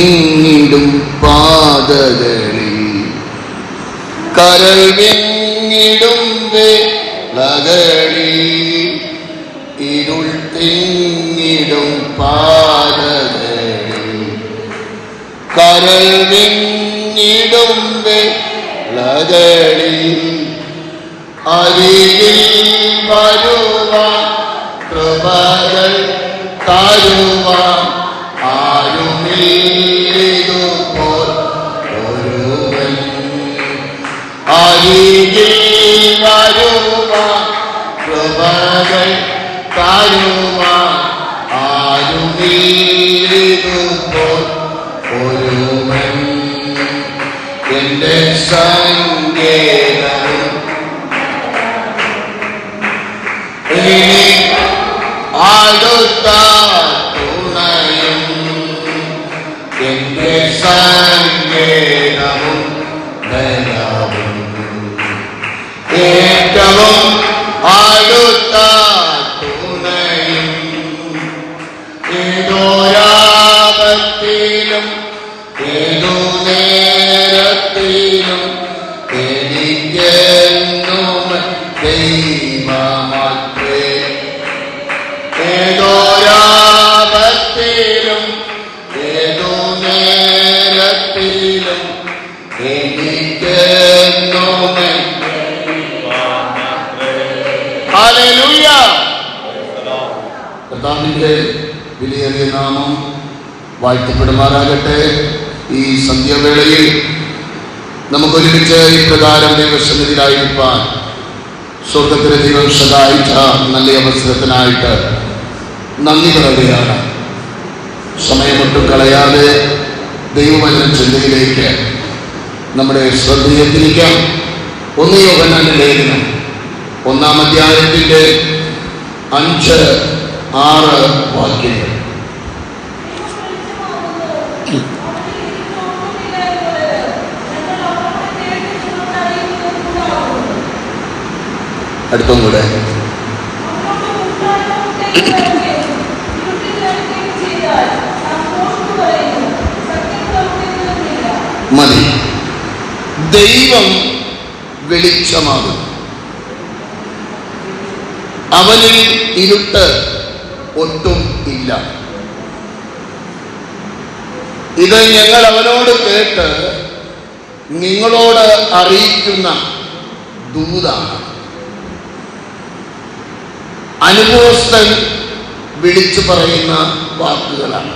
തിങ്ങിടും പാതകളിൽ കരൾ വിങ്ങിടും വേളകളിൽ ഇരുൾ തിങ്ങിടും പാതകളിൽ കരൾ വിങ്ങിടും വേളകളിൽ അരികിൽ വരുവാൻ കൃപകൾ തരുവാൻ ആരുമില്ലിതുപോൽ ഒരുവൻ. അരികിൽ വരുവാൻ കൃപകൾ തരുവാൻ ആരുമില്ലിതുപോൽ ഒരുവൻ. എന്റെ സങ്കേതവും ഇനി അടുത്ത തുണയും എന്റെ സങ്കേതവും ബലവും ഏറ്റവും അടുത്ത തുണയും ഏതോരാപത്തിലും ഏതോ നേരത്തിലും എനിക്കെന്നും ദൈവമാത്രേ. ഏതോരാപത്തിലും ഏതോ നേരത്തിലും എനിക്കെന്നും ഹല്ലേലൂയ. കർത്താവിന്റെ വിലയേറിയ നാമം വാഴ്ത്തപ്പെടുമാറാകട്ടെ. ഈ സന്ധ്യാവേളയിൽ നമുക്കൊരുമിച്ച് ഇപ്രകാരം ദൈവസന്നിധിയിലായിരിക്കാൻ സ്വർഗത്തിലെ ദൈവം സഹായിച്ച നല്ല അവസരത്തിനായിട്ട് നന്ദി പറയുകയാണ്. സമയമൊട്ടും കളയാതെ ദൈവവചന ചിന്തയിലേക്ക് നമ്മുടെ ശ്രദ്ധയെ തിരിക്കാം. 1 യോഹന്നാന്റെ ലേഖനം 1-ാം അധ്യായത്തിന്റെ 5-6 വാക്യങ്ങൾ. അടുത്തും കൂടെ മതി. ദൈവം വെളിച്ചമാകും, അവനിൽ ഇരുട്ട് ഒട്ടും ഇല്ല. ഇത് ഞങ്ങൾ അവനോട് കേട്ട് നിങ്ങളോട് അറിയിക്കുന്ന ദൂതാണ്. അനുഭവസ്ഥൻ വിളിച്ചു പറയുന്ന വാക്കുകളാണ്.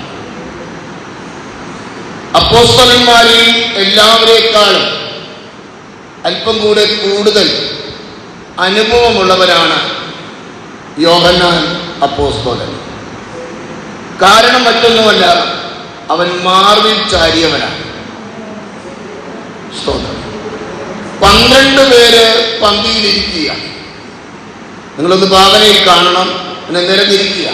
അപ്പോസ്തലന്മാരിൽ എല്ലാവരേക്കാളും അല്പം കൂടെ കൂടുതൽ അനുഭവമുള്ളവരാണ് യോഹന്നാൻ അപ്പോസ്തലൻ. കാരണം മറ്റൊന്നുമല്ല, അവൻ മാർവിൽ ചാരിയവനാണ്. സ്തോത്രം. 12 പേര് പന്തിയിലിരിക്കുക. നിങ്ങളൊന്ന് ഭാവനയിൽ കാണണം. പിന്നെ നിരന്നിരിക്കുക.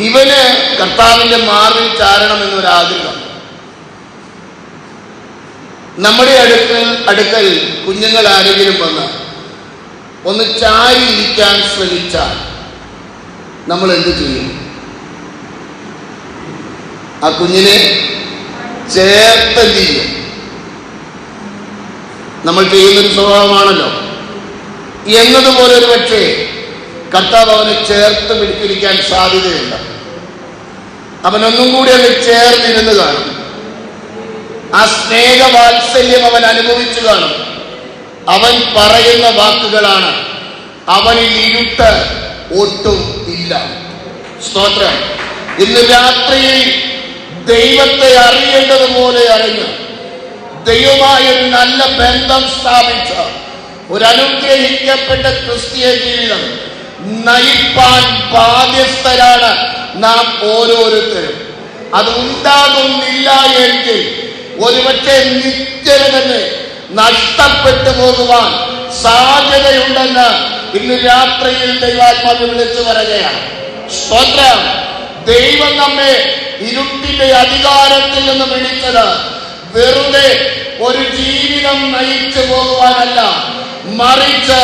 ഇവന് കർത്താവിന്റെ മാർവിൽ ചാരണം എന്നൊരാഗ്രഹം. നമ്മുടെ അടുക്കൽ കുഞ്ഞുങ്ങൾ ആരെങ്കിലും വന്ന് ഒന്ന് ചാരി ഇരിക്കാൻ ശ്രമിച്ചാൽ നമ്മൾ എന്ത് ചെയ്യും? ആ കുഞ്ഞിനെ ചേർത്തെന്ത് ചെയ്യും? നമ്മൾ ചെയ്യുന്നൊരു സ്വഭാവമാണല്ലോ. എന്നതുപോലെ ഒരു പക്ഷേ കർത്താവ് അവനെ ചേർത്ത് പിടിച്ചിരിക്കാൻ സാധ്യതയുണ്ട്. അവനൊന്നും കൂടി അവന് ചേർന്നിരുന്ന് കാണും. ആ സ്നേഹവാത്സല്യം അവൻ അനുഭവിച്ചു കാണും. അവൻ പറയുന്ന വാക്കുകളാണ്, അവനിൽ ഇരുട്ട് ഒട്ടും ഇല്ല. സ്തോത്രം. ഇന്ന് രാത്രിയിൽ ദൈവത്തെ അറിയേണ്ടതുപോലെ അറിഞ്ഞ് ദൈവമായ ഒരു നല്ല ബന്ധം സ്ഥാപിച്ച ഒരു അനുഗ്രഹിക്കപ്പെട്ട ക്രിസ്തീയ ജീവിതം നയിപ്പാൻ ബാധ്യസ്ഥരാണ് നാം ഓരോരുത്തരും. അത് ഉണ്ടാകുന്നില്ല എങ്കിൽ ഒരുപക്ഷെ നിത്യത തന്നെ നഷ്ടപ്പെട്ടു പോകുവാൻ സാധ്യതയുണ്ടെന്ന് ഇന്ന് രാത്രിയിൽ ദൈവാത്മാവ് വിളിച്ചു പറയുകയാണ്. സ്തോത്രം. ദൈവം നമ്മെ ഇരുട്ടിന്റെ അധികാരത്തിൽ നിന്ന് വിളിച്ചത് വെറുതെ ഒരു ജീവിതം നയിച്ചു പോകുവാനല്ല, മറിച്ച്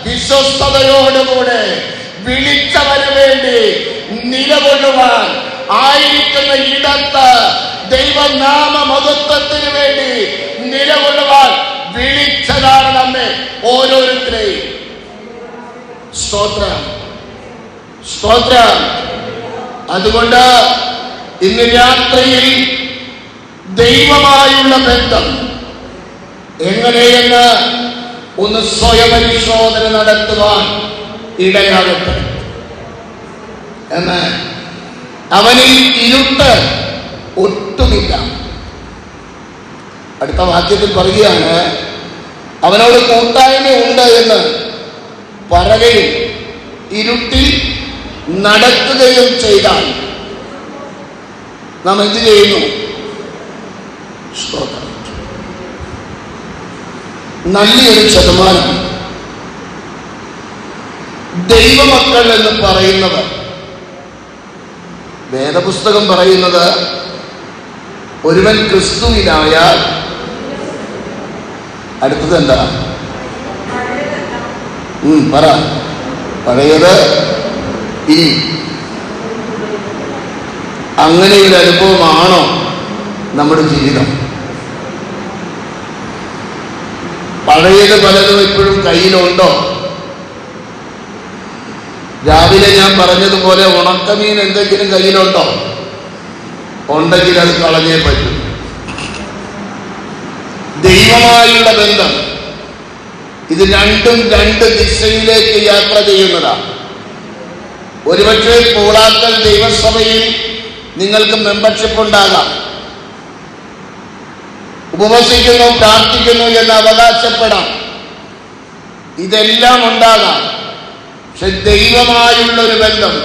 വിശ്വസ്തയോടുകൂടെ വിളിച്ചവന് വേണ്ടി നിലകൊള്ളുവാൻ ആയിരിക്കുന്ന ഇടത്ത് ദൈവനാമ മഹത്വത്തിന് വേണ്ടി നിലകൊള്ളുവാൻ വിളിച്ചതാണ് നമ്മെ ഓരോരുത്തരെയും. സ്തോത്രം, സ്തോത്രം. അതുകൊണ്ട് ഇന്ന് രാത്രിയിൽ ദൈവമായുള്ള ബന്ധം എങ്ങനെയെന്ന് ഒന്ന് സ്വയപരിശോധന നടത്തുവാൻ ഇടയാകട്ടെ. എന്നാൽ അവനിൽ ഇരുട്ട് ഒട്ടുമില്ല. അടുത്ത വാക്യത്തിൽ പറയുകയാണ്, അവനോട് കൂട്ടായ്മ ഉണ്ട് എന്ന് പറയുകയും ഇരുട്ടിൽ നടക്കുകയും ചെയ്താൽ നാം എന്ത് ചെയ്യുന്നു? നല്ലൊരു ശതമാനം ദൈവമക്കൾ എന്ന് പറയുന്നവർ, വേദപുസ്തകം പറയുന്നത് ഒരുവൻ ക്രിസ്തുവിനായാൽ അടുത്തത് എന്താ? പറ. പഴയത് ഇനി. അങ്ങനെ ഒരു അനുഭവമാണോ നമ്മുടെ ജീവിതം? പഴയത് പലതും ഇപ്പോഴും കയ്യിലുണ്ടോ? രാവിലെ ഞാൻ പറഞ്ഞതുപോലെ ഉണക്കമീൻ എന്തെങ്കിലും കയ്യിലുണ്ടോ? ഉണ്ടെങ്കിൽ അത് കളഞ്ഞേ പറ്റും. ദൈവമായുള്ള ബന്ധം ഇത് രണ്ടും രണ്ട് ദിശയിലേക്ക് യാത്ര ചെയ്യുന്നതാണ്. ഒരുപക്ഷെ പൂളാക്കൽ ദൈവസഭയിൽ നിങ്ങൾക്ക് മെമ്പർഷിപ്പ് ഉണ്ടാകാം, ഉപവസിക്കുന്നു, പ്രാർത്ഥിക്കുന്നു എന്ന് അവകാശപ്പെടാം, ഇതെല്ലാം ഉണ്ടാകാം. പക്ഷെ ദൈവമായുള്ള ഒരു ബന്ധം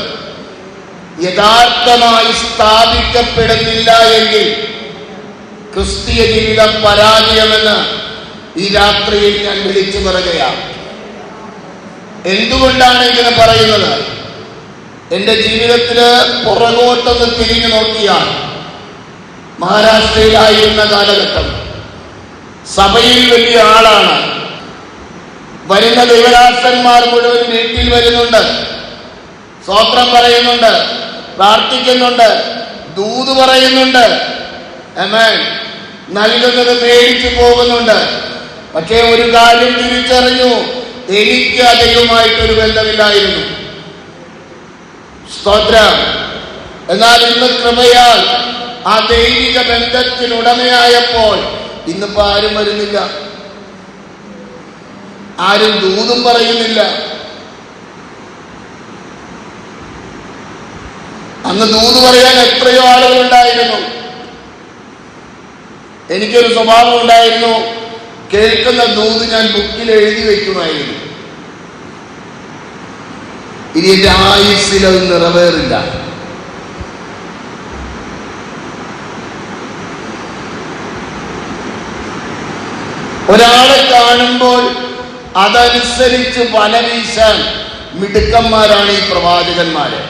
യഥാർത്ഥമായി സ്ഥാപിക്കപ്പെടുന്നില്ല എങ്കിൽ ക്രിസ്തീയ ജീവിതം പരാജയമെന്ന് ഈ രാത്രിയിൽ ഞാൻ വിളിച്ചു പറയുകയാണ്. എന്തുകൊണ്ടാണ് ഇങ്ങനെ പറയുന്നത്? എന്റെ ജീവിതത്തില് പുറകോട്ടൊന്ന് തിരിഞ്ഞു നോക്കിയാൽ, മഹാരാഷ്ട്രയിലായിരുന്ന കാലഘട്ടം, സഭയിൽ വലിയ ആളാണ്, വരുന്ന ദൈവദാസന്മാർ മുഴുവൻ വീട്ടിൽ വരുന്നുണ്ട്, സ്തോത്രം പറയുന്നുണ്ട്, പ്രാർത്ഥിക്കുന്നുണ്ട്, ദൂത് പറയുന്നുണ്ട്, ആമേൻ, നൽകുന്നത് മേടിച്ചു പോകുന്നുണ്ട്. പക്ഷേ ഒരു കാര്യം തിരിച്ചറിഞ്ഞു, എനിക്ക് ദൈവമായിട്ടൊരു ബന്ധമില്ലായിരുന്നു. സ്തോത്രം. എന്നാൽ ഇന്ന് കൃപയാൽ ആ ദൈവിക ബന്ധത്തിനുടമയായപ്പോൾ ഇന്നിപ്പോ ആരും വരുന്നില്ല, ആരും ദൂതും പറയുന്നില്ല. അന്ന് ദൂത് പറയാൻ എത്രയോ ആളുകളുണ്ടായിരുന്നു. എനിക്കൊരു സ്വഭാവം ഉണ്ടായിരുന്നു, കേൾക്കുന്ന ദൂത് ഞാൻ ബുക്കിൽ എഴുതി വെക്കുമായിരുന്നു. ഇനി എന്റെ ആയുസ്സിൽ അത് നിറവേറില്ല. ഒരാളെ കാണുമ്പോൾ അതനുസരിച്ച് വല വീശാൻ മിടുക്കന്മാരാണ് ഈ പ്രവാചകന്മാര്.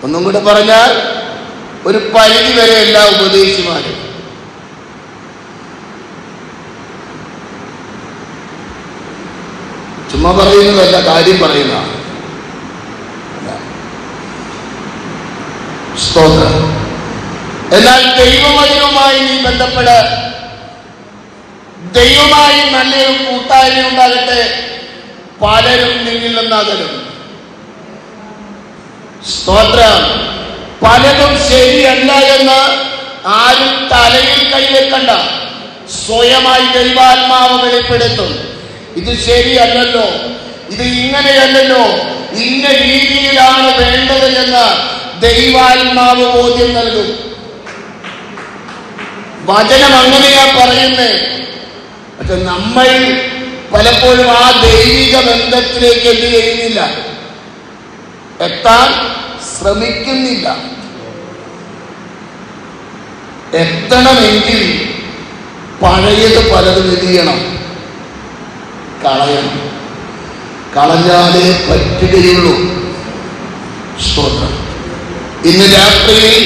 ഒന്നും കൂടെ പറഞ്ഞാൽ ഒരു പരിധി വരെ എല്ലാ ഉപദേശിമാരും. ചുമ്മാ പറയുന്നതല്ല, കാര്യം പറയുന്ന. സ്തോത്രം. എന്നാൽ ദൈവവചനവുമായി നീ ബന്ധപ്പെട, ദൈവമായി നല്ലൊരു കൂട്ടായ്മ ഉണ്ടാകട്ടെ. പലരും നിന്നിൽ നിന്നകലും. സ്തോത്രം. പലതും ശരിയല്ല എന്ന് ആരും തലയിൽ കൈവെക്കണ്ട. സ്വയമായി ദൈവാത്മാവ് വെളിപ്പെടുത്തും. ഇത് ശരിയല്ലല്ലോ, ഇത് ഇങ്ങനെയല്ലല്ലോ, ഇന്ന രീതിയിലാണ് വേണ്ടത് എന്ന് ദൈവാത്മാവ് ബോധ്യം നൽകും. വചനം അങ്ങനെയാ പറയുന്നേ. പക്ഷെ നമ്മൾ പലപ്പോഴും ആ ദൈവിക ബന്ധത്തിലേക്ക് എന്ത് ചെയ്യുന്നില്ല, എത്താൻ ശ്രമിക്കുന്നില്ല. എത്തണമെങ്കിൽ പഴയത് പലതും എന്ത് ചെയ്യണം? കളയണം. കളഞ്ഞാലേ പറ്റുകയുള്ളൂ. സ്തോത്രം. ഇന്ന് രാത്രിയിൽ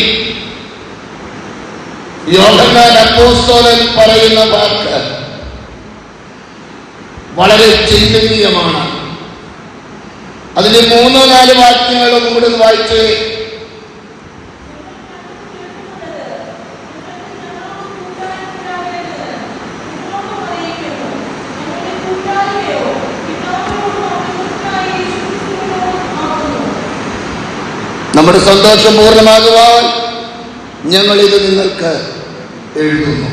യോഹന്നാൻ അപ്പോസ്തലൻ പറയുന്ന വാക്ക് വളരെ ചിന്തനീയമാണ്. അതിന്റെ 3-4 വാക്യങ്ങൾ ഒന്നും കൂടെ വായിച്ച് നമ്മുടെ സന്തോഷം പൂർണ്ണമാകുവാൻ ഞങ്ങളിത് നിങ്ങൾക്ക് എഴുതുന്നു.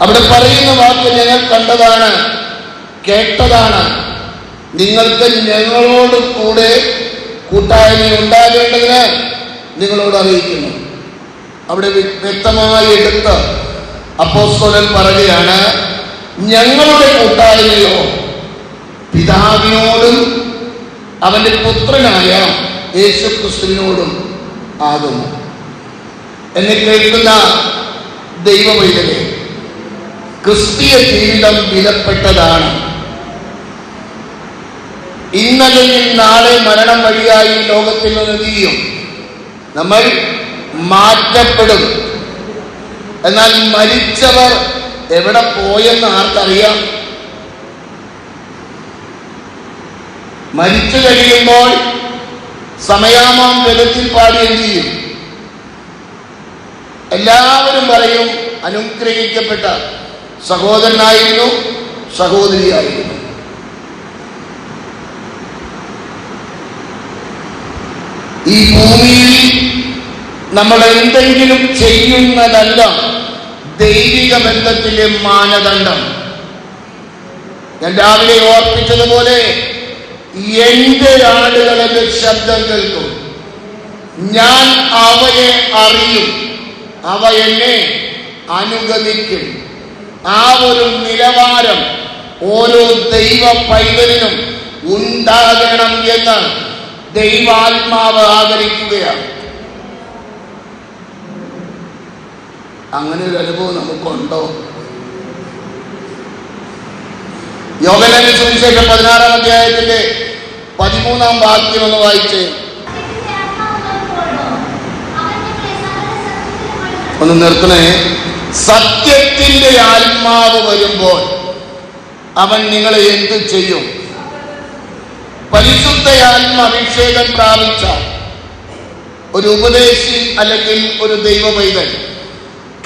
അവിടെ പറയുന്ന വാക്ക് ഞങ്ങൾ കണ്ടതാണ്, കേട്ടതാണ്. നിങ്ങൾക്ക് ഞങ്ങളോട് കൂടെ കൂട്ടായ്മ ഉണ്ടാകേണ്ടതിന് നിങ്ങളോട് അറിയിക്കുന്നു. അവിടെ വ്യക്തമായി എടുത്ത് അപ്പോസ്തലൻ പറയുകയാണ്, ഞങ്ങളുടെ കൂട്ടായ്മയോ പിതാവിനോടും അവന്റെ പുത്രനായ യേശുക്രിസ്തുവിനോടും ആകുന്നു. എന്നെ കേൾക്കുന്ന ദൈവവൈദ്യരെ, ക്രിസ്തീയ ജീവിതം വിലപ്പെട്ടതാണ്. ഇന്നല്ലെങ്കിൽ നാളെ മരണം വഴിയായി ലോകത്തിൽ നിന്ന് തീയും, നമ്മൾ മാറ്റപ്പെടും. എന്നാൽ മരിച്ചവർ എവിടെ പോയെന്ന് ആർക്കറിയാം? മരിച്ചു കഴിയുമ്പോൾ സമയാമാം രഥത്തിൽ പാടി എന്ത് ചെയ്യും? എല്ലാവരും പറയും അനുഗ്രഹിക്കപ്പെട്ട സഹോദരനായിരുന്നു, സഹോദരിയായിരുന്നു. ഈ ഭൂമിയിൽ നമ്മൾ എന്തെങ്കിലും ചെയ്യുന്നതല്ല ദൈവിക ബന്ധത്തിലെ മാനദണ്ഡം. ഞാൻ രാവിലെ ഓർപ്പിച്ചതുപോലെ, എന്റെ ആടുകൾ എന്റെ ശബ്ദം കേൾക്കും, ഞാൻ അവയെ അറിയും, അവ എന്നെ അനുഗമിക്കും. ആ ഒരു നിലവാരം ഓരോ ദൈവ പൈതലിനും ഉണ്ടാകണം എന്ന് ദൈവാത്മാവ് ആഗ്രഹിക്കുകയാണ്. അങ്ങനെ ഒരു അനുഭവം നമുക്കുണ്ടോ? യോഹന്നാന്റെ സുവിശേഷം 16-ാം അധ്യായത്തിന്റെ 13-ാം വാക്യം ഒന്ന് വായിച്ചേ. ഒന്ന് നിർത്തണേ. സത്യത്തിന്റെ ആത്മാവ് വരുമ്പോൾ അവൻ നിങ്ങളെ എന്ത് ചെയ്യും? പരിശുദ്ധ ആത്മ അഭിഷേകം പ്രാപിച്ച ഒരു ഉപദേശി അല്ലെങ്കിൽ ഒരു ദൈവ പൈതൽ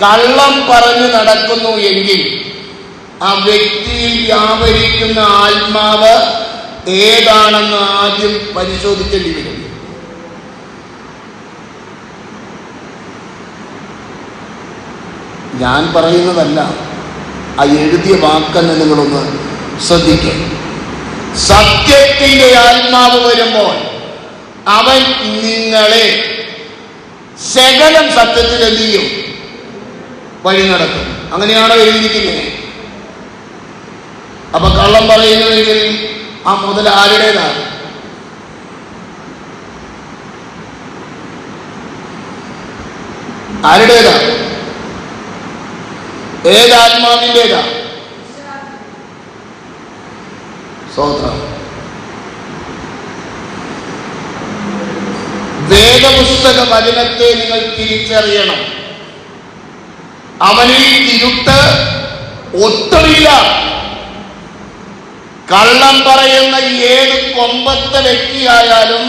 കള്ളം പറഞ്ഞു നടക്കുന്നു എങ്കിൽ ആ വ്യക്തിയിൽ വ്യാപരിക്കുന്ന ആത്മാവ് ഏതാണെന്ന് ആദ്യം പരിശോധിക്കേണ്ടി വരും. ഞാൻ പറയുന്നതല്ല, ആ എഴുതിയ വാക്കെന്ന് നിങ്ങളൊന്ന് ശ്രദ്ധിക്കുക. സത്യത്തിന്റെ ആത്മാവ് വരുമ്പോൾ അവൻ നിങ്ങളെ സകലം സത്യത്തിൽ എന്ത് ചെയ്യും? വഴി നടത്തും. അങ്ങനെയാണോ എഴുതിയിരിക്കുന്നത്? അപ്പൊ കള്ളം പറയുന്നുവെങ്കിൽ ആ മുതൽ ആരുടേതാണ്? ആരുടേതാണ്? ഏതാത്മാവിൻ്റെതാ? സ്തോത്രം. വേദപുസ്തക വചനത്തെ നിങ്ങൾ തിരിച്ചറിയണം. അവനിൽ ഇരുട്ട് ഒട്ടുമില്ല. കള്ളം പറയുന്ന ഏത് കൊമ്പത്തെ വ്യക്തിയായാലും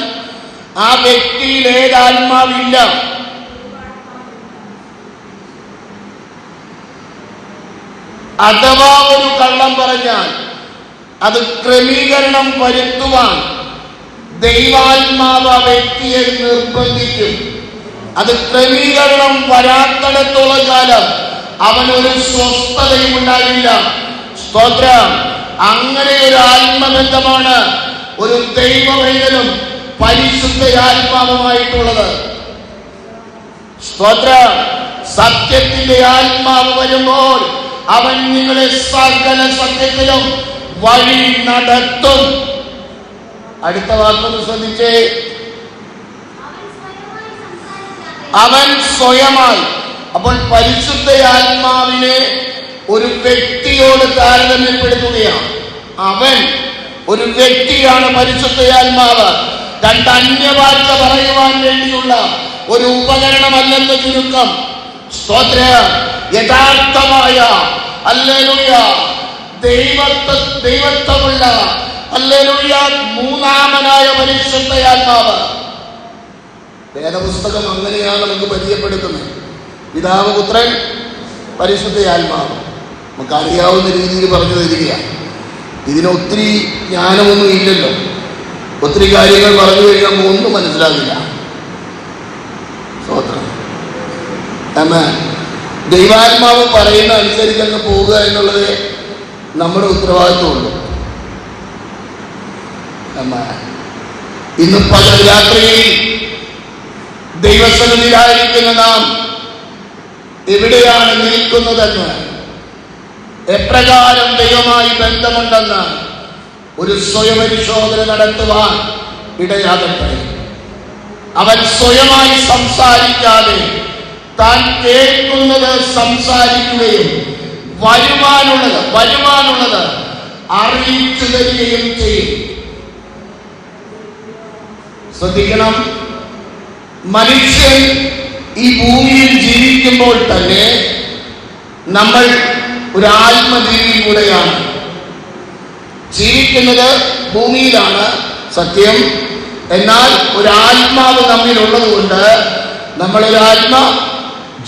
ആ വ്യക്തിയിൽ ഏതാത്മാവില്ല. അഥവാ ഒരു കള്ളം പറഞ്ഞാൽ അത് ക്രമീകരണം വരുത്തുവാൻ ദൈവാത്മാവ് ആ വ്യക്തിയെ നിർബന്ധിക്കും. അത് ക്രമീകരണം വരാത്തിടത്തോളം കാലം അവനൊരു സ്വസ്ഥതയും ഉണ്ടാകില്ല. സ്തോത്രം. അങ്ങനെ ഒരു ആത്മബന്ധമാണ് ഒരു ദൈവവൈതലും പരിശുദ്ധ ആത്മാവുമായിട്ടുള്ളത്. സ്തോത്രം. സത്യത്തിന്റെ ആത്മാവ് വരുമ്പോൾ അവൻ നിങ്ങളെ സകല സത്യത്തിലും വഴി നടത്തും. അടുത്ത വാക്കൊന്ന് ശ്രദ്ധിച്ചേ. അവൻ സ്വയമായി. അപ്പോൾ പരിശുദ്ധ ആത്മാവിനെ ഒരു വ്യക്തിയോട് താരതമ്യപ്പെടുത്തുകയാണ്. അവൻ ഒരു വ്യക്തിയാണ്. പരിശുദ്ധ ആത്മാവ് രണ്ട് അന്യഭാഷ പറയുവാൻ വേണ്ടിയുള്ള ഒരു ഉപകരണമല്ലെന്ന് ചുരുക്കം. സ്തോത്രം. യഥാർത്ഥമായ ഹല്ലേലൂയ ദൈവത്വമുള്ള ഹല്ലേലൂയ മൂന്നാമനായ പരിശുദ്ധ ആത്മാവ്. വേദപുസ്തകം അങ്ങനെയാണ് നമുക്ക് പരിചയപ്പെടുത്തുന്നത്. പിതാവ്, പുത്രൻ, പരിശുദ്ധ ആത്മാവ്. നമുക്ക് അറിയാവുന്ന രീതിയിൽ പറഞ്ഞു തരികയാണ്. ഇതിന് ഒത്തിരി ജ്ഞാനമൊന്നും ഇല്ലല്ലോ. ഒത്തിരി കാര്യങ്ങൾ പറഞ്ഞു കഴിഞ്ഞാൽ ഒന്നും മനസ്സിലാകില്ല. ദൈവാത്മാവ് പറയുന്ന അനുസരിച്ച് അങ്ങ് പോവുക എന്നുള്ളത് നമ്മുടെ ഉത്തരവാദിത്വമുള്ളൂ. ഇന്ന് പകൽ രാത്രിയിൽ ദൈവസന്നിധിയിലായിരിക്കുന്ന നാം എവിടെയാണ് നിൽക്കുന്നതെന്ന്, എപ്രകാരം ദൈവമായി ബന്ധമുണ്ടെന്ന് ഒരു സ്വയപരിശോധന നടത്തുവാൻ ഇടയാകട്ടെ. അവൻ സ്വയമായി സംസാരിക്കാതെ താൻ കേൾക്കുന്നത് സംസാരിക്കുകയും വരുവാനുള്ളത് അറിയിച്ചു തരികയും ചെയ്യും. ശ്രദ്ധിക്കണം, മനുഷ്യൻ ഈ ഭൂമിയിൽ ജീവിക്കുമ്പോൾ തന്നെ നമ്മൾ ഒരു ആത്മജീവിയിലൂടെയാണ് ജീവിക്കുന്നത്. ഭൂമിയിലാണ് സത്യം, എന്നാൽ ഒരു ആത്മാവ് നമ്മിലുള്ളത് കൊണ്ട് നമ്മളൊരു ആത്മ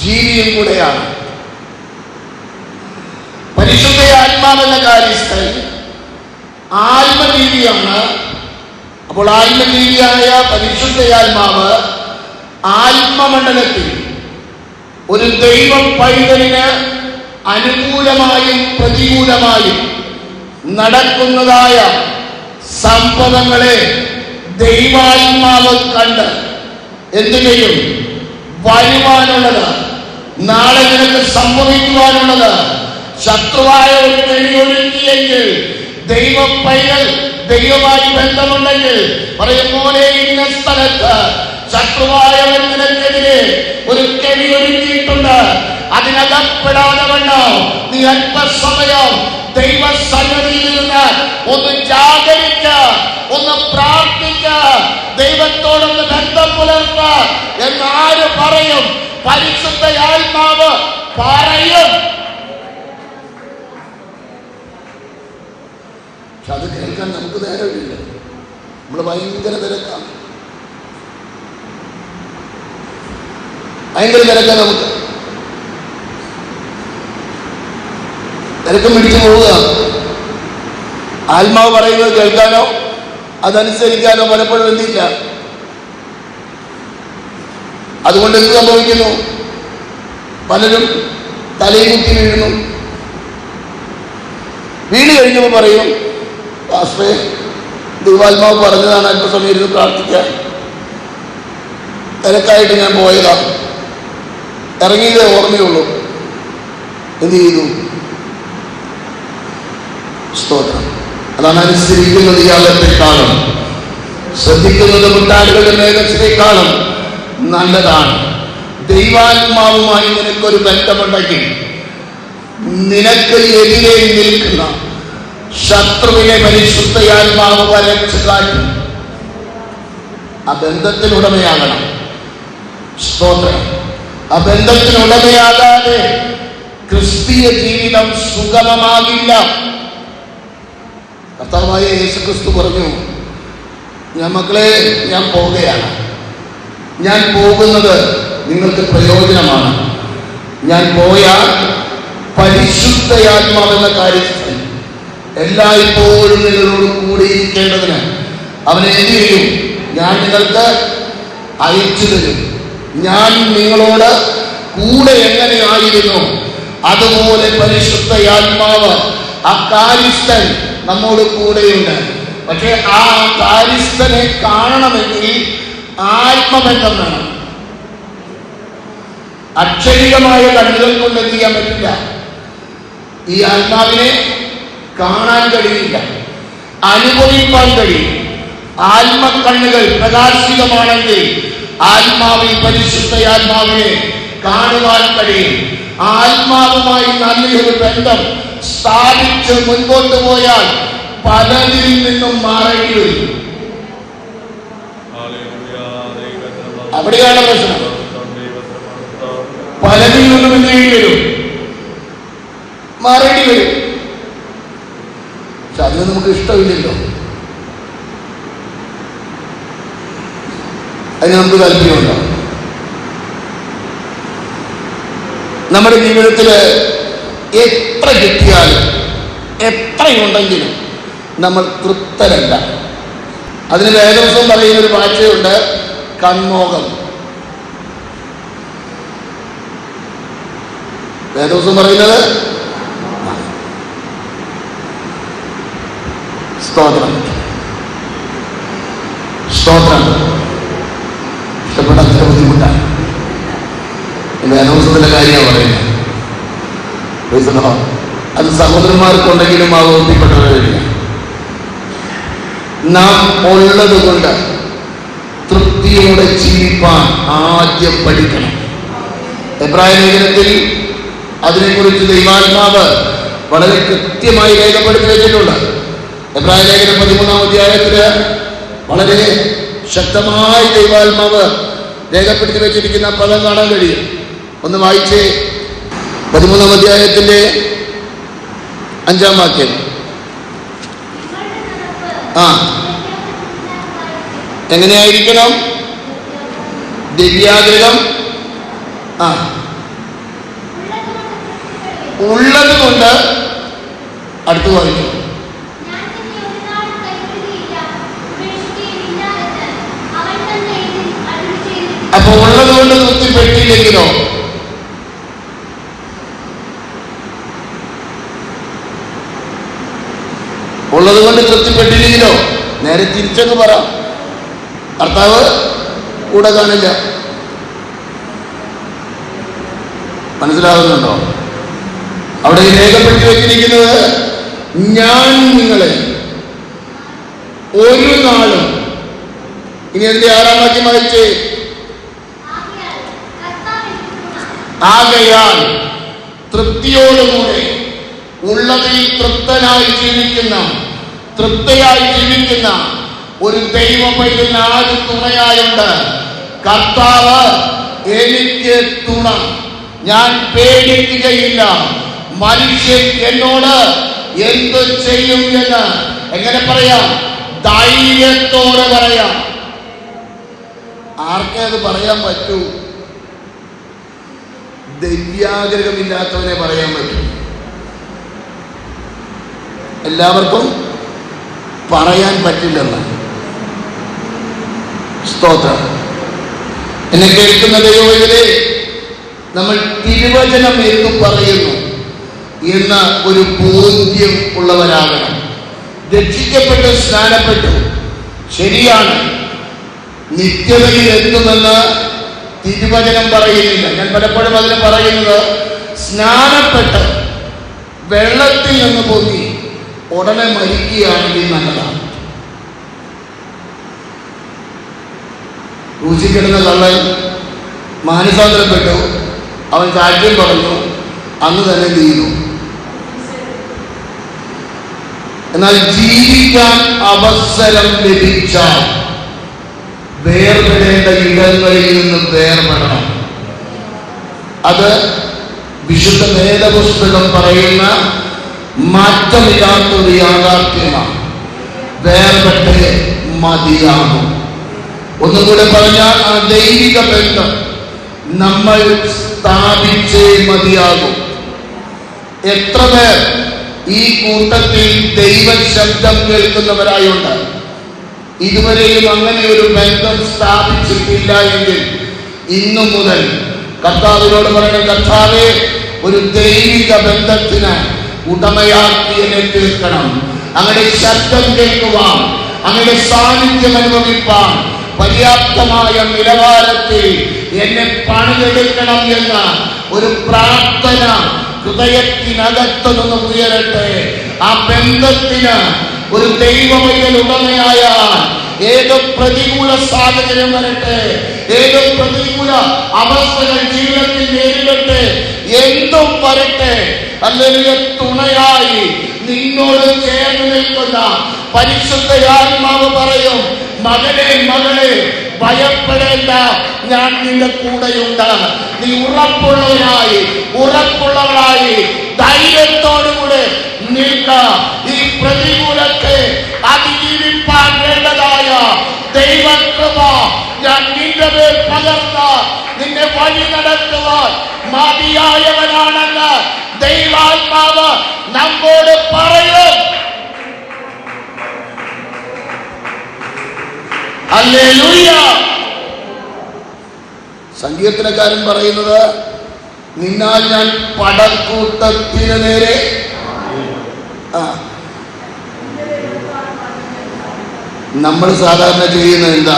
ജീവിയും കൂടെയാണ്. പരിശുദ്ധ ആത്മാവെന്ന കാര്യസ്ഥൻ ആത്മജീവിയാണ്. അപ്പോൾ ആത്മജീവിയായ പരിശുദ്ധ ആത്മാവ് ആത്മമണ്ഡലത്തിൽ ഒരു ദൈവ പൈതലിന് അനുകൂലമായും പ്രതികൂലമായും നടക്കുന്നതായ സംഭവങ്ങളെ ദൈവാത്മാവ് കണ്ട് എന്ത് ചെയ്യും? വരുവാനുള്ളത്, നാളെ നിനക്ക് സംഭവിക്കുവാനുള്ളത്, ശത്രുവായ ഒരു കെണിയൊരുക്കിയെങ്കിൽ ദൈവ പൈതൽ ദൈവമായി ബന്ധമുണ്ടെങ്കിൽ പറയും, പോലെ ഇന്ന സ്ഥലത്ത് ശത്രുവായവൻ നിനക്കെതിരെ ഒരു കെണി ഒരുക്കിയിട്ടുണ്ട്, അതിനകപ്പെടാതെ വണ്ണം നീ അല്പസമയം ദൈവസന്നിധിയിൽ നിന്ന് ഒന്ന് ജാഗരിക്ക, ഒന്ന് പ്രാർത്ഥിക്ക, ദൈവത്തോടൊന്ന് ബന്ധം പുലർത്ത എന്നാര് പറയും? പരിശുദ്ധ ആത്മാവ് പറയും. പക്ഷെ അത് കേൾക്കാൻ നമുക്ക് നേരമില്ല. നമ്മൾ ഭയങ്കര തിരക്കാണ്, നമുക്ക് തിരക്കം പിടിച്ചു പോവുക. ആത്മാവ് പറയുന്നത് കേൾക്കാനോ അതനുസരിക്കാനോ പലപ്പോഴും എന്തില്ല. അതുകൊണ്ട് എന്ത് സംഭവിക്കുന്നു? പലരും തലയും കുത്തി വീഴുന്നു. വീണ് കഴിഞ്ഞപ്പോൾ പറയും, പാസ്റ്ററെ ദൈവാത്മാവ് പറഞ്ഞതാണ് അല്പസമയം ഇരുന്ന് പ്രാർത്ഥിക്കാൻ, തിരക്കായിട്ട് ഞാൻ പോയതാ, ഇറങ്ങിയതേ ഓർമ്മയുള്ളൂ. എന്ത് ചെയ്തു? സ്തോത്രം. അതാണ് അനുസരിക്കുന്നത് യാഗത്തെക്കാളും ശ്രദ്ധിക്കുന്നത് മുട്ടാടുകളുടെ മേഘത്തെക്കാളും നല്ലതാണ്. ദൈവാത്മാവുമായി നിനക്കൊരു ബന്ധമുണ്ടെങ്കിൽ നിനക്ക് എതിരെ നിൽക്കുന്ന ശത്രുവിനെ പരിശുദ്ധയാത്മാവ് വരച്ച് കാട്ടും. ആ ബന്ധത്തിനുടമയാകണം. സ്തോത്രം. ആ ബന്ധത്തിനുടമയാകാതെ ക്രിസ്തീയ ജീവിതം സുഗമമാകില്ല. കർത്താവായ യേശുക്രിസ്തു പറഞ്ഞു, മക്കളെ ഞാൻ പോവുകയാണ്, ഞാൻ പോകുന്നത് നിങ്ങൾക്ക് പ്രയോജനമാണ്. ഞാൻ പോയാൽ പരിശുദ്ധയാത്മാവെന്ന കാര്യത്തിൽ എല്ലായ്പ്പോഴും നിങ്ങളോട് കൂടിയിരിക്കേണ്ടതിന് അവനെ എന്ത് ചെയ്യും? ഞാൻ നിങ്ങൾക്ക് അയച്ചു തരും. ഞാൻ നിങ്ങളോട് കൂടെ എങ്ങനെയായിരുന്നു അതുപോലെ പരിശുദ്ധയാത്മാവ് ആ കാര്യസ്ഥൻ നമ്മോട് കൂടെയുണ്ട്. പക്ഷെ ആ കാര്യസ്ഥനെ കാണണമെങ്കിൽ ആത്മബന്ധം വേണം. അക്ഷരികമായ കണ്ണുകൾ കൊണ്ട് എന്ത് ചെയ്യാൻ പറ്റില്ല. ഈ ആത്മാവിനെ കാണാൻ കഴിയില്ല, അനുഭവിക്കാൻ കഴിയും. ആത്മക്കണ്ണുകൾ പ്രകാശിതമാണെങ്കിൽ ആത്മാവിൽ പരിശുദ്ധ ആത്മാവിനെ കാണുവാൻ കഴിയും. ആത്മാവുമായി നല്ലൊരു ബന്ധം സ്ഥാപിച്ച് മുൻപോട്ട് പോയാൽ പലതിൽ നിന്നും മാറേണ്ടി വരും. അവിടെയാണ് പ്രശ്നം. പലതിൽ നിന്നും എന്ത് വരും? മാറേണ്ടി വരും. പക്ഷെ അതിന് നമുക്ക് ഇഷ്ടമില്ലല്ലോ, അതിന് നമുക്ക് താല്പര്യമുണ്ടോ? നമ്മുടെ ജീവിതത്തിൽ എത്ര കിട്ടിയാലും എത്രയുണ്ടെങ്കിലും നമ്മൾ തൃപ്തരല്ല. അതിന് വേദോസം പറയുന്നൊരു ഭാഷയുണ്ട്, കൺമോഹം. വേദോസം പറയുന്നത്. സ്തോത്രം, സ്തോത്രം. ഇഷ്ടപ്പെടാൻ ചില ബുദ്ധിമുട്ടാണ്. വേദോസത്തിന്റെ കാര്യമാണ് പറയുന്നത്. അത് സഹോദരന്മാർക്കുണ്ടെങ്കിലും ആ ബോധ്യപ്പെട്ടവരില്ല. നാം ഉള്ളത് കൊണ്ട് തൃപ്തിയോടെ ജീവിപ്പാൻ ആദ്യം പഠിക്കണം. എബ്രായ ലേഖനത്തിൽ അതിനെക്കുറിച്ച് ദൈവാത്മാവ് വളരെ കൃത്യമായി രേഖപ്പെടുത്തി വെച്ചിട്ടുണ്ട്. എബ്രായ ലേഖനം 13-ാം അധ്യായത്തില് വളരെ ശക്തമായി ദൈവാത്മാവ് രേഖപ്പെടുത്തി വെച്ചിരിക്കുന്ന പദം കാണാൻ കഴിയും. ഒന്ന് വായിച്ചേ. 13-ാം അധ്യായത്തിന്റെ 5-ാം വാക്യം. എങ്ങനെയായിരിക്കണം? ദിവ്യാഗ്രഹം ഉള്ളത് കൊണ്ട്. അടുത്ത് വായിക്കും. അപ്പൊ ഉള്ളത് കൊണ്ട് തൃപ്തിപ്പെട്ടില്ലെങ്കിലോ? ഉള്ളത് കൊണ്ട് തൃപ്തിപ്പെട്ടില്ലെങ്കിലോ? നേരെ തിരിച്ചങ്ങ് പറ. കർത്താവ് കൂടെ കാണില്ല. മനസ്സിലാകുന്നുണ്ടോ? അവിടെ രേഖപ്പെടുത്തി വെച്ചിരിക്കുന്നത്, ഞാൻ നിങ്ങളെ ഒരു നാളും. ഇനി എന്റെ 6-ാം വാക്യം വായിച്ചേ. ആകയാൽ തൃപ്തിയോടുകൂടെ ഉള്ളതിൽ തൃപ്തനായി ജീവിക്കുന്ന, തൃപ്തയായി ജീവിക്കുന്ന ഒരു ദൈവ പൈതലിന് ആര് തുണയായുണ്ട്? കർത്താവ് എനിക്ക് തുണ, ഞാൻ പേടിക്കുകയില്ല. മനുഷ്യൻ എന്നോട് എന്ത് ചെയ്യും എന്ന് എങ്ങനെ പറയാം? ധൈര്യത്തോടെ പറയാം. ആർക്കേ അത് പറയാൻ പറ്റൂ? ദിവ്യാഗ്രഹമില്ലാത്തവനെ പറയാൻ പറ്റും. എല്ലാവർക്കും പറയാൻ പറ്റില്ലെന്ന്. സ്തോത്രം. എന്നെ കേൾക്കുന്ന ദൈവമേ, നമ്മൾ തിരുവചനം എന്തു പറയുന്നു എന്ന ഒരു ബോധ്യം ഉള്ളവരാകണം. രക്ഷിക്കപ്പെട്ട് സ്നാനപ്പെട്ടു, ശരിയാണ്, നിത്യതയിൽ എത്തുമെന്ന് തിരുവചനം പറയുന്നില്ല. ഞാൻ പലപ്പോഴും അതിന് പറയുന്നത്, സ്നാനപ്പെട്ട് വെള്ളത്തിൽ നിന്ന് പൊങ്ങി ഉടനെ മരിക്കുകയാണെങ്കിൽ നല്ലതാണ്. ക്രൂശിക്കിടുന്ന കള്ളൻ മാനസാന്തരപ്പെട്ടു, അവൻ സാക്ഷ്യം പറഞ്ഞു, അന്ന് തന്നെ തീർന്നു. എന്നാൽ ജീവിക്കാൻ അവസരം ലഭിച്ചാൽ വേർപെടേണ്ട ഇടങ്ങളിൽ നിന്ന് വേർപെടണം. അത് വിശുദ്ധ വേദപുസ്തകം പറയുന്ന മാറ്റമില്ലാത്തൊരു യാഥാർത്ഥ്യമാണ്. വേർപെട്ടേ മതിയാകും. ഒന്നുകൂടെ പറഞ്ഞാൽ, ആ ദൈവിക ബന്ധം നമ്മൾ സ്ഥാപിച്ചേ മതിയാകും. എത്ര പേർ ഈ കൂട്ടത്തിൽ ദൈവശബ്ദം കേൾക്കുന്നവരായുണ്ട്? ഇതുവരെയും അങ്ങനെ ഒരു ബന്ധം സ്ഥാപിച്ചിട്ടില്ല എങ്കിൽ ഇന്നു മുതൽ കർത്താവിനോട് പറയണം, കർത്താവേ, ഒരു ദൈവിക ബന്ധത്തിന് ഉടമയാക്കി എന്നെ തീർക്കണം. അങ്ങനെ ശബ്ദം കേൾക്കുവാൻ, അങ്ങനെ സാന്നിധ്യം അനുഭവിപ്പാൻ പര്യാപ്തമായ നിലവാരത്തിൽ എന്നെ പണിതെടുക്കണം എന്ന ഒരു പ്രാർത്ഥന ഹൃദയത്തിനകത്ത് നിന്ന് ഉയരട്ടെ. ആ ബന്ധത്തിന് ഒരു ദൈവമയൽ ഉടമയായാൽ ഏത് പ്രതികൂല സാഹചര്യം വരട്ടെ, ഏത് പ്രതികൂല അവസ്ഥകൾ ജീവിതത്തിൽ നേരിടട്ടെ, എന്തും വരട്ടെ, അല്ലെങ്കിൽ തുണയായി നിന്നോട് ചേർന്ന് നിൽക്കുന്ന പരിശുദ്ധ ആത്മാവ് പറയും, മകനെ മകളെ ഭയപ്പെടേണ്ട, ഞാൻ നിന്റെ കൂടെയുണ്ട്. നീ ഉറപ്പുള്ളവരായി ധൈര്യത്തോടുകൂടെ നിൽക്ക. ഈ പ്രതികൂലത്തെ അതിജീവിപ്പാൻ വേണ്ടതായ ദൈവകൃപ ഞാൻ നിന്റെ മേൽ പകർന്ന നിന്നെ വഴി നടത്തുവാൻ മതിയായവനാണെന്ന് ദൈവാത്മാവ് നമ്മോട് പറയും. ഹല്ലേലൂയ. സങ്കീർത്തനക്കാരൻ പറയുന്നത്, നിന്നാൽ ഞാൻ പടക്കൂട്ടത്തിന് നേരെ. നമ്മൾ സാധാരണ ചെയ്യുന്നത് എന്താ?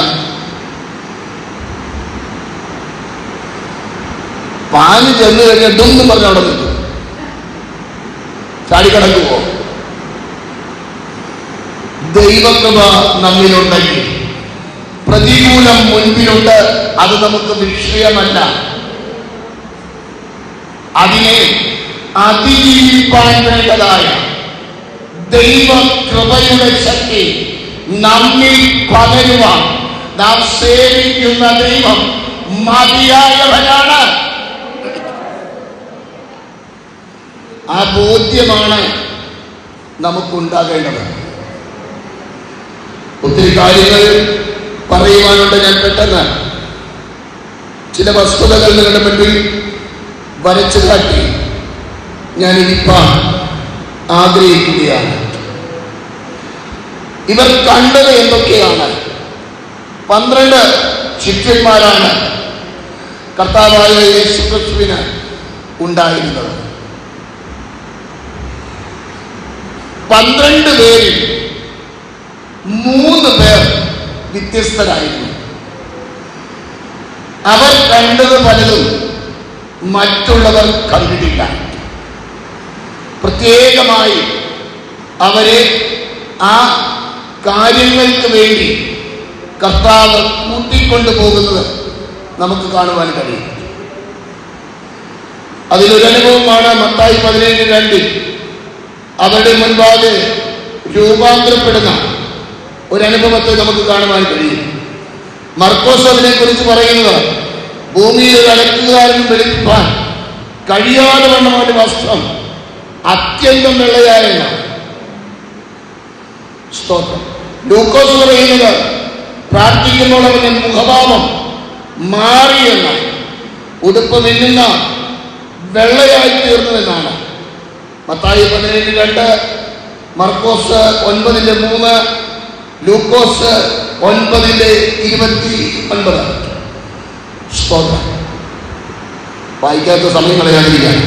പാല് ചെന്ന് കഴിഞ്ഞാൽ ഡൊന്നും പറഞ്ഞ അവിടെ നിൽക്കും, ചാടിക്കടക്കുവോ? ദൈവകൃപ നമ്മിലുണ്ടെങ്കിൽ പ്രതികൂലം മുൻപിലുണ്ട്, അത് നമുക്ക് വിഷയമല്ല. അതിനെ അതിജീവിപ്പാൻ വേണ്ടതായ ദൈവകൃപയുടെ ശക്തി നമ്മിൽ പകരുവാൻ നാം സേവിക്കുന്ന ദൈവം മതിയായവനാണ്. ആ ബോധ്യമാണ് നമുക്കുണ്ടാകേണ്ടത്. ഒത്തിരി കാര്യങ്ങൾ പറയുവാനുണ്ട്. ഞാൻ പെട്ടെന്ന് ചില വസ്തുതകൾ നിങ്ങളുടെ മുൻപിൽ വരച്ചു കാട്ടി ഞാൻ ഇരിപ്പാൻ ആഗ്രഹിക്കുകയാണ്. ഇവർ കണ്ടത് എന്തൊക്കെയാണ്? 12 ശിഷ്യന്മാരാണ് കർത്താവായ യേശുക്രിസ്തുവിന് ഉണ്ടായിരുന്നത്. 12 പേരിൽ 3 പേർ വ്യത്യസ്തരായിരുന്നു. അവർ കണ്ടത് പലതും മറ്റുള്ളവർ കണ്ടിട്ടില്ല. പ്രത്യേകമായി അവരെ ആ കാര്യങ്ങൾക്ക് വേണ്ടി കർത്താവ് കൂട്ടിക്കൊണ്ടുപോകുന്നത് നമുക്ക് കാണുവാൻ കഴിയും. അതിലൊരനുഭവമാണ് മത്തായി 17:2 അവരുടെ മുൻപാകെ രൂപാന്തരപ്പെടുന്ന ഒരനുഭവത്തെ നമുക്ക് കാണുവാൻ കഴിയും. മർക്കോസ് അതിനെക്കുറിച്ച് പറയുന്നത് ഭൂമിയിൽ ഒരു അലക്കുകാരനും വെളുപ്പാൻ കഴിയാതെ വണ്ണം അവന്റെ വസ്ത്രം അത്യന്തം വെള്ളയായെന്ന സ്തോത്രം. ലൂക്കോസ് പറയുന്നത് പ്രാർത്ഥിക്കുമ്പോൾ അവന്റെ മുഖഭാവം മാറിയെന്ന, ഉടുപ്പ് മിന്നുന്ന വെള്ളയായി തീർന്നു എന്നാണ്. മത്തായി 17:2, മർക്കോസ് 9:3, ലൂക്കോസ് 9:29. സ്തോത്രം. വായിക്കാത്ത സമയം കളയാതിരിക്കാൻ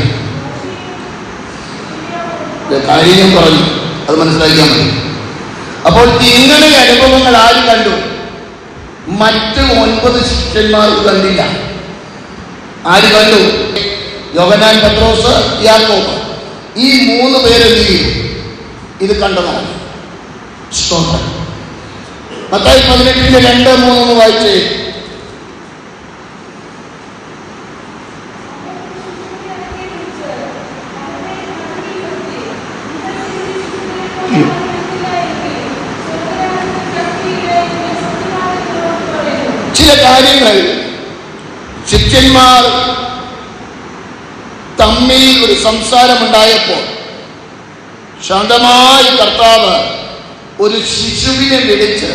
കാര്യം പറഞ്ഞു, അത് മനസ്സിലാക്കിയാൽ മതി. അപ്പോൾ ഇങ്ങനെ അനുഭവങ്ങൾ ആര് കണ്ടു? മറ്റ് 9 ശിഷ്യന്മാർക്ക് കണ്ടില്ല. ആര് കണ്ടു? യോഹന്നാൻ, പത്രോസ്, യാക്കോബ്. ഈ 3 പേരെന്ത് ചെയ്യും? ഇത് കണ്ടതാണ്. സ്തോത്രം. മത്തായി 18:2-3 വായിച്ചേ. ചില കാര്യങ്ങൾ ശിഷ്യന്മാർ തമ്മിൽ ഒരു സംസാരമുണ്ടായപ്പോൾ ശാന്തമായി കർത്താവ് ഒരു ശിശുവിനെ വിളിച്ച്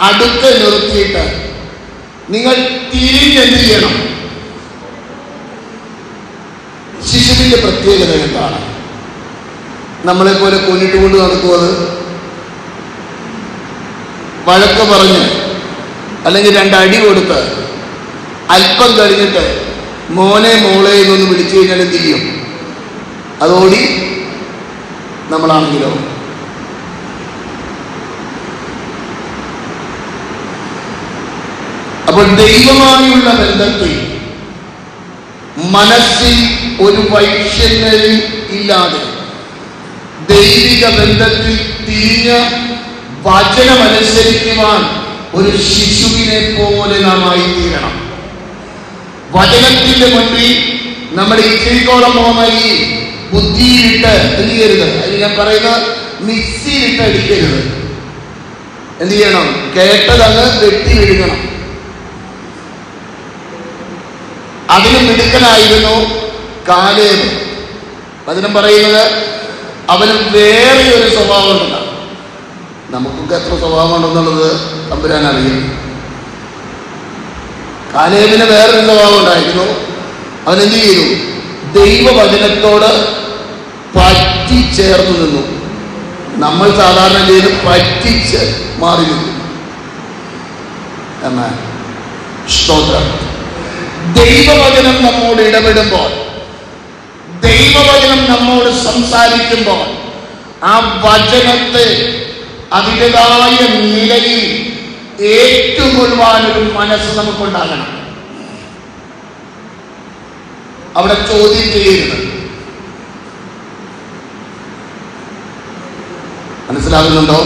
അടുത്ത് നിർത്തിയിട്ട് നിങ്ങൾ തിരിഞ്ഞെന്ത് ചെയ്യണം? ശിശുവിന്റെ പ്രത്യേകത എന്താണ്? നമ്മളെപ്പോലെ കൊന്നിട്ടുകൊണ്ട് നടക്കുന്നത് വഴക്ക് പറഞ്ഞ് അല്ലെങ്കിൽ 2 അടി കൊടുത്ത് അല്പം കഴിഞ്ഞിട്ട് മോനെ മോളെ എന്നൊന്ന് വിളിച്ചു കഴിഞ്ഞാൽ എന്ത് ചെയ്യും? അതോടി നമ്മളാണെങ്കിലോ? അപ്പോൾ ദൈവമായുള്ള ബന്ധത്തിൽ മനസ്സിൽ ഒരു വൈഷമ്യം ഇല്ലാതെ ദൈവിക ബന്ധത്തിൽ തിരിഞ്ഞ് വചനമനുസരിക്കുവാൻ ഒരു ശിശുവിനെ പോലെ നാം ആയിത്തീരണം. വചനത്തിന്റെ മുൻപിൽ നമ്മുടെ ഇച്ചിരിക്കോളം പോകുന്ന ബുദ്ധിയിലിട്ട് എഴുതിയരുത്. അതിന് ഞാൻ പറയുന്നത് മിക്സിയിലിട്ട് അടിക്കരുത്. എന്ത് ചെയ്യണം? കേട്ടതങ്ങ് വെട്ടി വിഴുങ്ങണം. അതിന് മിടുക്കനായിരുന്നു കാലേബ്. വചനം പറയുന്നത് അവന് വേറെ ഒരു സ്വഭാവം ഉണ്ടെന്നാണ്. നമുക്കൊക്കെ എത്ര സ്വഭാവം ഉണ്ടെന്നുള്ളത് തമ്പുരാൻ അറിയും. കാലേബിന് വേറൊരു സ്വഭാവം ഉണ്ടായിരുന്നു. അവനെന്ത് ചെയ്തു? ദൈവവചനത്തോട് പറ്റിച്ചേർന്നു നിന്നു. നമ്മൾ സാധാരണ ചെയ്ത് പറ്റിച്ച് മാറി നിന്നു. എന്നാൽ സ്തോത്രം, ദൈവവചനം നമ്മോട് ഇടപെടുമ്പോൾ, ദൈവവചനം നമ്മോട് സംസാരിക്കുമ്പോൾ ആ വചനത്തെ അതിൻ്റെതായ നിലയിൽ ഏറ്റുകൊള്ളുവാനൊരു മനസ്സ് നമുക്കുണ്ടാകണം. അവിടെ ചോദ്യം ചെയ്യരുത്. മനസ്സിലാകുന്നുണ്ടോ?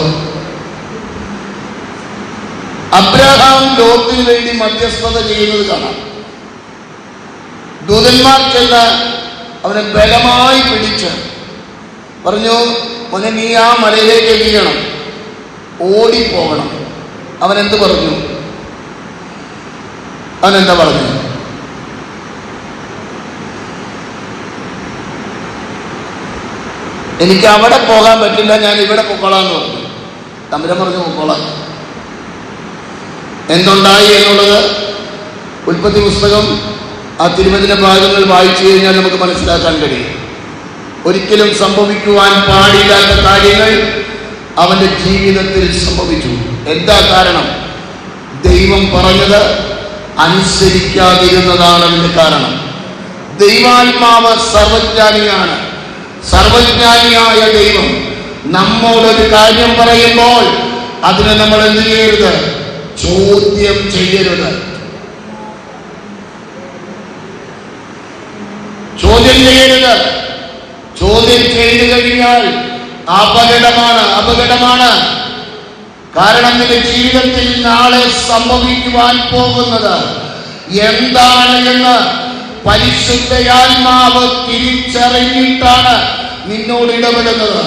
അബ്രഹാം ലോത്തിന് വേണ്ടി മധ്യസ്ഥത ചെയ്യുന്നത് കാണാം. ദൂതന്മാർ ചെന്ന് അവനെ ബലമായി പിടിച്ച് പറഞ്ഞു, മോനെ നീ ആ മലയിലേക്ക് എത്തിക്കണം, ഓടിപ്പോകണം. അവനെന്ത് പറഞ്ഞു? അവനെന്താ പറഞ്ഞു? എനിക്ക് അവിടെ പോകാൻ പറ്റില്ല, ഞാൻ ഇവിടെ പൊക്കോളാന്ന് പറഞ്ഞു. തമ്പുരാൻ പറഞ്ഞു പൊക്കോളാം. എന്തുണ്ടായി എന്നുള്ളത് ഉൽപ്പത്തി പുസ്തകം ആ തിരുവചന ഭാഗങ്ങൾ വായിച്ചു കഴിഞ്ഞാൽ നമുക്ക് മനസ്സിലാക്കാൻ കഴിയും. ഒരിക്കലും സംഭവിക്കുവാൻ പാടില്ലാത്ത കാര്യങ്ങൾ അവന്റെ ജീവിതത്തിൽ സംഭവിച്ചു. എന്താ കാരണം? ദൈവം പറഞ്ഞത് അനുസരിക്കാതിരുന്നതാണ് അതിന്റെ കാരണം. ദൈവാത്മാവ് സർവജ്ഞാനിയാണ്. സർവജ്ഞാനിയായ ദൈവം നമ്മോടൊരു കാര്യം പറയുമ്പോൾ അതിനെ നമ്മൾ എന്ത് ചെയ്യരുത്? ചോദ്യം ചെയ്യരുത്. ചോദ്യം ചെയ്യരുത്. ചോദ്യം ചെയ്തു കഴിഞ്ഞാൽ അപകടമാണ്. കാരണം നിന്റെ ജീവിതത്തിൽ നാളെ സംഭവിക്കുവാൻ പോകുന്നത് എന്താണ് എന്ന് പരിശുദ്ധയാത്മാവ് തിരിച്ചറിഞ്ഞിട്ടാണ് നിന്നോട് ഇടപെടുന്നത്.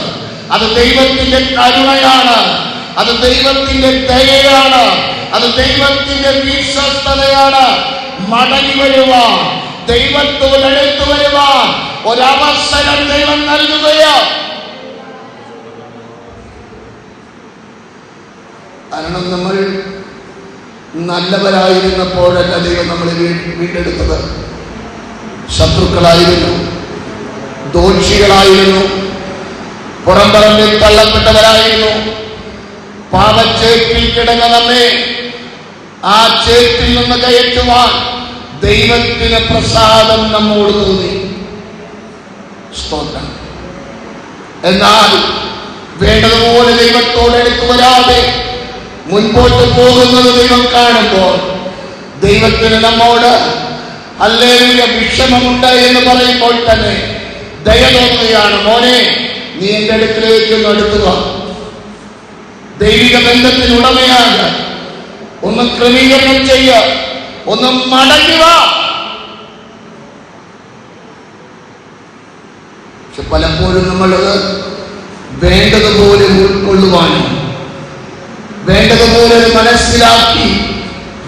അത് ദൈവത്തിന്റെ കരുണയാണ്, അത് ദൈവത്തിന്റെ ദയയാണ്, അത് ദൈവത്തിന്റെ വിശ്വസ്തതയാണ്. മടങ്ങി വരുവാൻ, ദൈവത്തോട് അടുത്തു വരുവാൻ ഒരവസരം ദൈവം നൽകുകയോ. കാരണം നമ്മൾ നല്ലവരായിരുന്നപ്പോഴല്ല ദൈവം നമ്മളെ വീണ്ടെടുത്തത്. ശത്രുക്കളായിരുന്നു, ദോഷികളായിരുന്നു, പുറംപറമ്പിൽ തള്ളപ്പെട്ടവരായിരുന്നു. പാപച്ചേറ്റിൽ കിടന്ന നമ്മെ ആ ചേറ്റിൽ നിന്ന് കയറ്റുവാൻ ദൈവത്തിന് പ്രസാദം നമ്മോട് തോന്നി. സ്തോത്രം. എന്നാൽ വേണ്ടതുപോലെ ദൈവത്തോട് അടുത്ത് വരാതെ മുൻപോട്ട് പോകുന്നത് ദൈവം കാണുമ്പോൾ ദൈവത്തിന് നമ്മോട് ഹല്ലേലൂയ വിഷമമുണ്ട് എന്ന് പറയുമ്പോൾ തന്നെ ദയ തോന്നുകയാണ്. മോനെ, നീ എന്റെ അടുക്കിലേക്കൊന്ന് അടുത്തുക, ദൈവിക ബന്ധത്തിന് ഉടമയാക, ഒന്ന് ക്രമീകരണം ചെയ്യുക, ഒന്ന് മടങ്ങുക. പക്ഷെ പലപ്പോഴും നമ്മളത് വേണ്ടതുപോലെ ഉൾക്കൊള്ളുവാനും വേണ്ടതുപോലെ മനസ്സിലാക്കി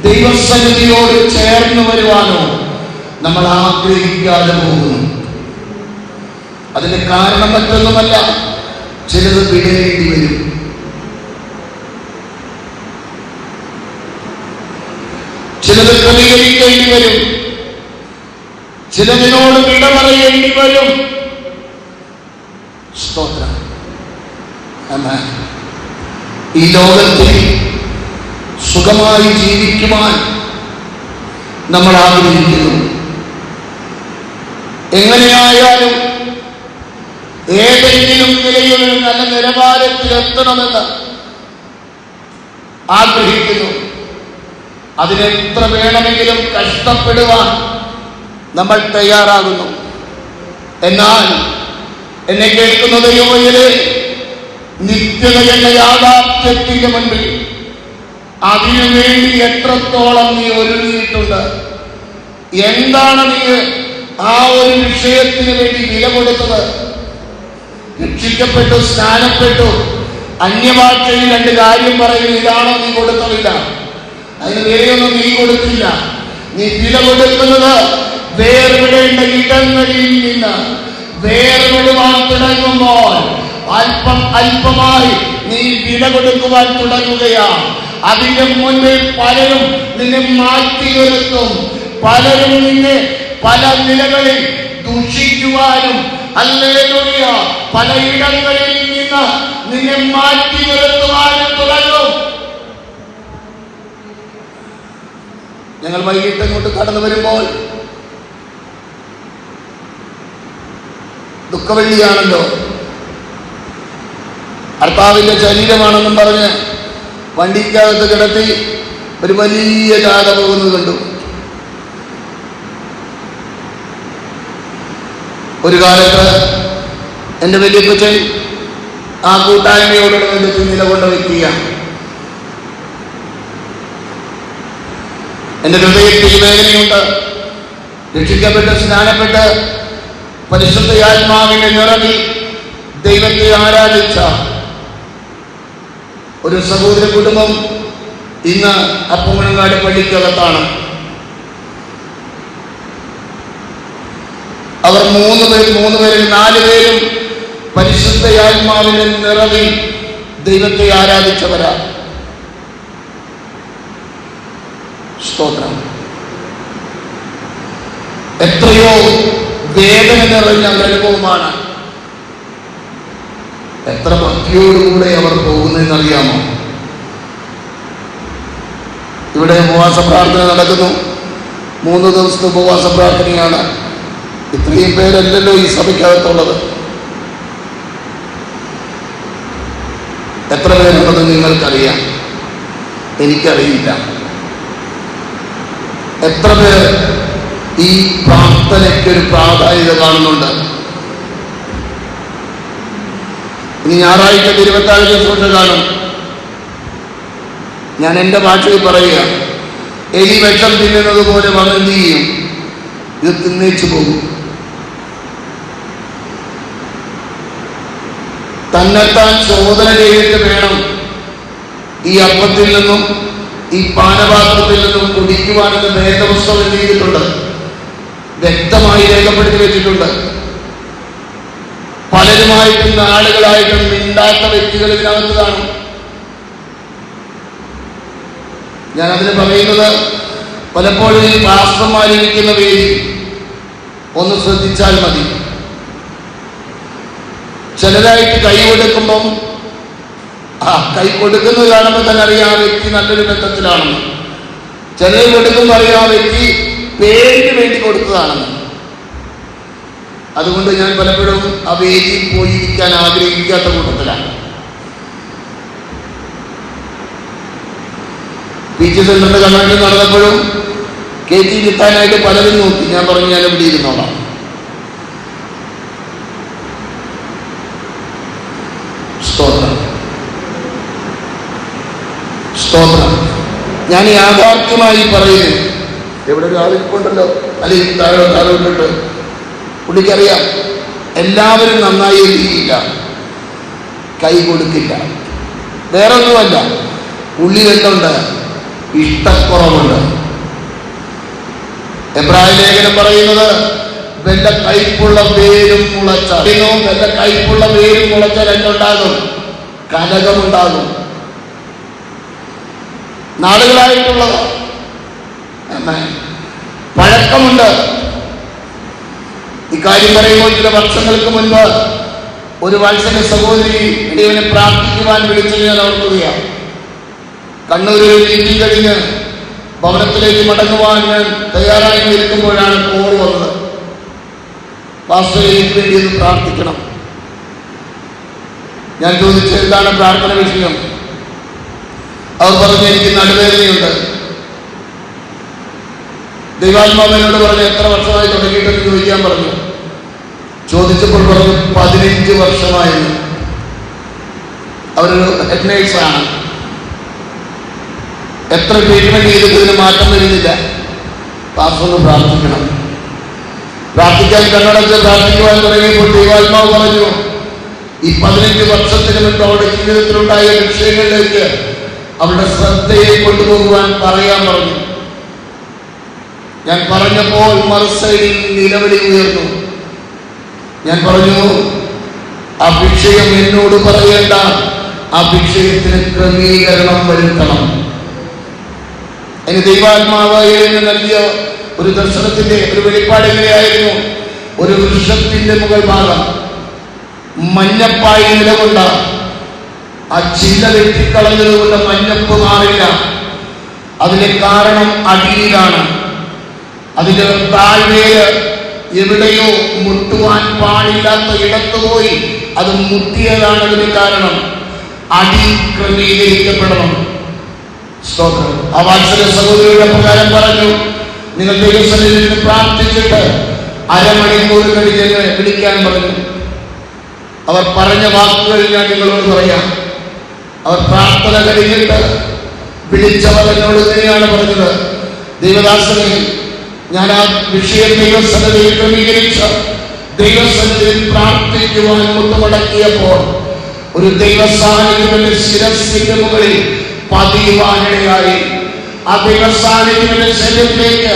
ദൈവസന്നിധിയോട് ചേർന്ന് വരുവാനോ നമ്മൾ ആഗ്രഹിക്കാതെ പോകുന്നു. അതിന്റെ കാരണം മറ്റൊന്നുമല്ല, ചിലത് വിടേണ്ടി വരും. ചിലത് ക്രമീകരിക്കേണ്ടി വരും, ചിലതിനോട് വിട പറയേണ്ടി വരും. സ്തോത്രം. ഈ ലോകത്തിൽ സുഖമായി ജീവിക്കുവാൻ നമ്മൾ ആഗ്രഹിക്കുന്നു. എങ്ങനെയായാലും ഏതെങ്കിലും നിലയിൽ നല്ല നിലവാരത്തിൽ എത്തണമെന്ന് ആഗ്രഹിക്കുന്നു. അതിനെത്ര വേണമെങ്കിലും കഷ്ടപ്പെടുവാൻ നമ്മൾ തയ്യാറാകുന്നു. എന്നാൽ എന്നെ കേൾക്കുന്ന ദൈവമേ, നിത്യത എന്ന യാഥാർത്ഥ്യത്തിന്റെ മുൻപിൽ അതിനുവേണ്ടി എത്രത്തോളം നീ ഒരുങ്ങിയിട്ടുണ്ട്? എന്താണ് നീ ആ ഒരു വിഷയത്തിന് വേണ്ടി വില കൊടുത്തത്? രക്ഷിക്കപ്പെട്ടു, സ്നാനപ്പെട്ടു, അന്യഭാഷയിൽ രണ്ട് കാര്യം പറയും, ഇതാണോ നീ കൊടുത്തതില്ല? അതിന് വിലയൊന്നും നീ കൊടുത്തില്ല. നീ വില കൊടുക്കുന്നത് വേർപെടേണ്ട ഇടങ്ങളിൽ നിന്ന് വേർപെടുവാൻ തുടങ്ങുമ്പോൾ അല്പം അല്പമായി നീ വില കൊടുക്കുവാൻ തുടങ്ങുകയാണ്. അതിന്റെ മുൻപിൽ പലരും നിന്നെ മാറ്റി നിർത്തും. പലരും നിന്നെ പല നിലകളിൽ ദൂഷിക്കുവാനും ഹല്ലേലൂയ പലയിടങ്ങളിൽ നിന്ന് നിന്നെ മാറ്റി നിർത്തുവാനും തുടങ്ങും. ഞങ്ങൾ വൈകിട്ട് ഇങ്ങോട്ട് കടന്നു വരുമ്പോൾ ദുഃഖവെള്ളിയാണല്ലോ, കർത്താവിന്റെ ശരീരമാണെന്നും പറഞ്ഞ് വണ്ടിക്കകത്ത് കിടത്തി ഒരു വലിയ ജാഥ പോകുന്നത് കണ്ടു. ഒരു കാലത്ത് എൻ്റെ വല്യപ്പച്ചൻ ആ കൂട്ടായ്മയോടുള്ള ബന്ധത്തിൽ നിലകൊണ്ട വ്യക്തിയാണ്. എൻ്റെ ഹൃദയത്തിൽ വേദനയുണ്ട്. രക്ഷിക്കപ്പെട്ട് സ്നാനപ്പെട്ട് പരിശുദ്ധയാത്മാവിന്റെ നിറവിൽ ദൈവത്തെ ആരാധിച്ച ഒരു സഹോദര കുടുംബം ഇന്ന് അപ്പുമണങ്ങാട് പള്ളിക്കകത്താണ്. അവർ മൂന്ന് പേരിൽ 4 പേരും പരിശുദ്ധയാത്മാവിന്റെ നിറവിൽ ദൈവത്തെ ആരാധിച്ചവരാ. സ്തോത്രം. എത്രയോ വേദന നിറഞ്ഞ അനുഭവമാണ്. എത്ര ഭക്തിയോടുകൂടെ അവർ പോകുന്നതെന്നറിയാമോ? ഇവിടെ ഉപവാസ പ്രാർത്ഥന നടക്കുന്നു. 3 ദിവസത്തെ ഉപവാസ പ്രാർത്ഥനയാണ്. ഇത്രയും പേരല്ലല്ലോ ഈ സഭയ്ക്കകത്തുള്ളത്. എത്ര പേരുണ്ടെന്ന് നിങ്ങൾക്കറിയാം, എനിക്കറിയില്ല. എത്ര പേർ ഈ പ്രാർത്ഥനയ്ക്ക് ഒരു പ്രാധാന്യത കാണുന്നുണ്ട്? ഇനി ഞായറാഴ്ച 26 ദിവസം കാണും. ഞാൻ എൻ്റെ ഭാഷയിൽ പറയുക, എലി വിഷം തിന്നുന്നത് പോലെ വന്നെന്ത് ചെയ്യും? ഇത് തിന്നേച്ചു പോകും. തന്നെത്താൻ ശോധന ചെയ്തിട്ട് വേണം ഈ അപ്പത്തിൽ നിന്നും ഈ പാനപാത്രത്തിൽ നിന്നും കുടിക്കുവാനെന്ന് വേദപുസ്തകം ചെയ്തിട്ടുണ്ട്, വ്യക്തമായി രേഖപ്പെടുത്തി വെച്ചിട്ടുണ്ട്. പലരുമായിട്ടും നാളുകളായിട്ടും മിണ്ടാത്ത വ്യക്തികൾ ഇതിനകത്ത് കാണും. ഞാനതിന് പറയുന്നത്, പലപ്പോഴും ഈ പാസ്റ്റർമാരിരിക്കുന്ന വേദി ഒന്ന് ശ്രദ്ധിച്ചാൽ മതി. ചിലരായിട്ട് കൈ കൊടുക്കുമ്പം കൈ കൊടുക്കുന്നത് കാണുമ്പോൾ തന്നെ അറിയാം ആ വ്യക്തി നല്ലൊരു ബന്ധത്തിലാണെന്ന്. ചിലർ കൊടുക്കുമ്പോൾ അറിയാം ആ വ്യക്തി പേരിന് വേണ്ടി കൊടുത്തതാണെന്ന്. അതുകൊണ്ട് ഞാൻ പലപ്പോഴും ആ വേദിയിൽ പോയിരിക്കാൻ ആഗ്രഹിക്കാത്ത കൂട്ടത്തിലാണ്. ബീച്ച് സെന്ററിന്റെ കൺവെൻഷൻ നടന്നപ്പോഴും കയറ്റിയിരുത്താനായിട്ട് പലരും നോക്കി. ഞാൻ പറഞ്ഞു, ഞാൻ ഇവിടെ ഇരുന്നോളാം. സ്തോത്രം, സ്തോത്രം. ഞാൻ യാഥാർത്ഥ്യമായി പറയുന്നത്, എവിടെ ഒരു ആളിരിപ്പുണ്ടല്ലോ, അല്ലെങ്കിൽ താഴോട്ടിട്ട് പുള്ളിക്കറിയാം എല്ലാവരും നന്നായി എഴുതിയില്ല, കൈ കൊടുക്കില്ല. വേറെ ഒന്നുമല്ല, ഉള്ളിൽ എന്തുണ്ട്? ഇഷ്ടക്കുറവുണ്ട്. എബ്രായ ലേഖനം പറയുന്നത്, വല്ല കയ്പുള്ള വേരും മുളച്ചാൽ, വല്ല കയ്പുള്ള വേരും മുളച്ചാൽ എന്തുണ്ടാകും? കലകമുണ്ടാകും. നാളുകളായിട്ടുള്ളത് പഴക്കമുണ്ട്. ഇക്കാര്യം പറയുമ്പോൾ ചില വർഷങ്ങൾക്ക് മുൻപ് ഒരു വത്സല സഹോദരി ദൈവനെ പ്രാർത്ഥിക്കുവാൻ വിളിച്ചത് ഞാൻ ഓർക്കുകയാണ്. കണ്ണൂരിൽ മീറ്റിംഗ് കഴിഞ്ഞ് ഭവനത്തിലേക്ക് മടങ്ങുവാൻ ഞാൻ തയ്യാറായി നിൽക്കുമ്പോഴാണ് കോൾ വന്നത്. പാസ്റ്റർ, എനിക്ക് വേണ്ടി ഒന്ന് പ്രാർത്ഥിക്കണം. ഞാൻ ചോദിച്ചു, എന്താണ് പ്രാർത്ഥന വിഷയം? അവർ പറഞ്ഞു, എനിക്ക് നടുവേദനയുണ്ട്. ദൈവാത്മാവിനോട് പറഞ്ഞു, എത്ര വർഷമായി തുടങ്ങിയിട്ടെന്ന് ചോദിക്കാൻ പറഞ്ഞു. ചോദിച്ചപ്പോൾ പറഞ്ഞു 15 വർഷമായിരുന്നു. അവരൊരു ഹെഡ് നേഴ്സാണ്. എത്ര ട്രീറ്റ്മെന്റ് ചെയ്തിട്ട് മാറ്റം വരുന്നില്ല. പാസ്റ്റർ ഒന്ന് പ്രാർത്ഥിക്കണം. പ്രാർത്ഥിക്കാൻ കണ്ണടച്ച് പ്രാർത്ഥിക്കുവാൻ തുടങ്ങിയപ്പോൾ ദൈവാത്മാവ് പറഞ്ഞു, ഈ 15 വർഷത്തിന് മുൻപ് അവരുടെ ജീവിതത്തിലുണ്ടായ വിഷയങ്ങളിലേക്ക് അവരുടെ ശ്രദ്ധയെ കൊണ്ടുപോകുവാൻ പറയാൻ പറഞ്ഞു. ഞാൻ പറഞ്ഞപ്പോൾ മറുസൈഡിൽ നിലവിളി ഉയർന്നു. ഞാൻ പറഞ്ഞു, ആ വിഷയം എന്നോട് പറയേണ്ട, ആ വിഷയത്തിന് ക്രമീകരണം വരുത്തണം. എനിക്ക് ദൈവാത്മാവ് നൽകിയ ഒരു ദർശനത്തിന്റെ ഒരു വെളിപ്പാട് എങ്ങനെയായിരുന്നു? ഒരു വൃക്ഷത്തിന്റെ മുകൾ ഭാഗം മഞ്ഞപ്പായി നിലകൊണ്ട, ആ ചില്ല വെട്ടിക്കളഞ്ഞതുകൊണ്ട് മഞ്ഞപ്പ് മാറില്ല. അതിന്റെ കാരണം അടിയിലാണ്. അതിന്റെ താഴ്വേര് എവിടെയോ മുട്ടുവാൻ പാടില്ലാത്ത ഇടത്ത് പോയി അത് മുട്ടിയതാണ് അതിന് കാരണം. അടി ക്രമീകരിക്കപ്പെടണം. സ്തോത്രം. ആ വാത്സല്യ സഹോദരിയുടെ പ്രകാരം പറഞ്ഞു, നിങ്ങൾ ദൈവസന്നിധിയിൽ പ്രാർത്ഥിച്ചിട്ട് അരമണിക്കൂർ കഴിഞ്ഞ് വിളിക്കാൻ പറഞ്ഞു. അവർ പറഞ്ഞ വാക്കുകൾ ഞാൻ നിങ്ങളോട് പറയാം. അവർ പ്രാർത്ഥന കഴിഞ്ഞിട്ട് വിളിച്ചവർ എന്നോട് ഇങ്ങനെയാണ് പറഞ്ഞത്, ദൈവദാസനെ, ഞാൻ ആ വിഷയം ദൈവസന്നിധിയിൽ ക്രമീകരിച്ച ദൈവസന്നിധിയിൽ പ്രാർത്ഥിക്കുവാൻ മുട്ടുമടക്കിയപ്പോൾ ഒരു ദൈവസാന്നിധ്യത്തിന്റെ ശിരസ്സിന്റെ മുകളിൽ പതിയുവാനിടയായി. ആ ദൈവസാന്നിധ്യത്തിന്റെ ശരീരത്തിലേക്ക്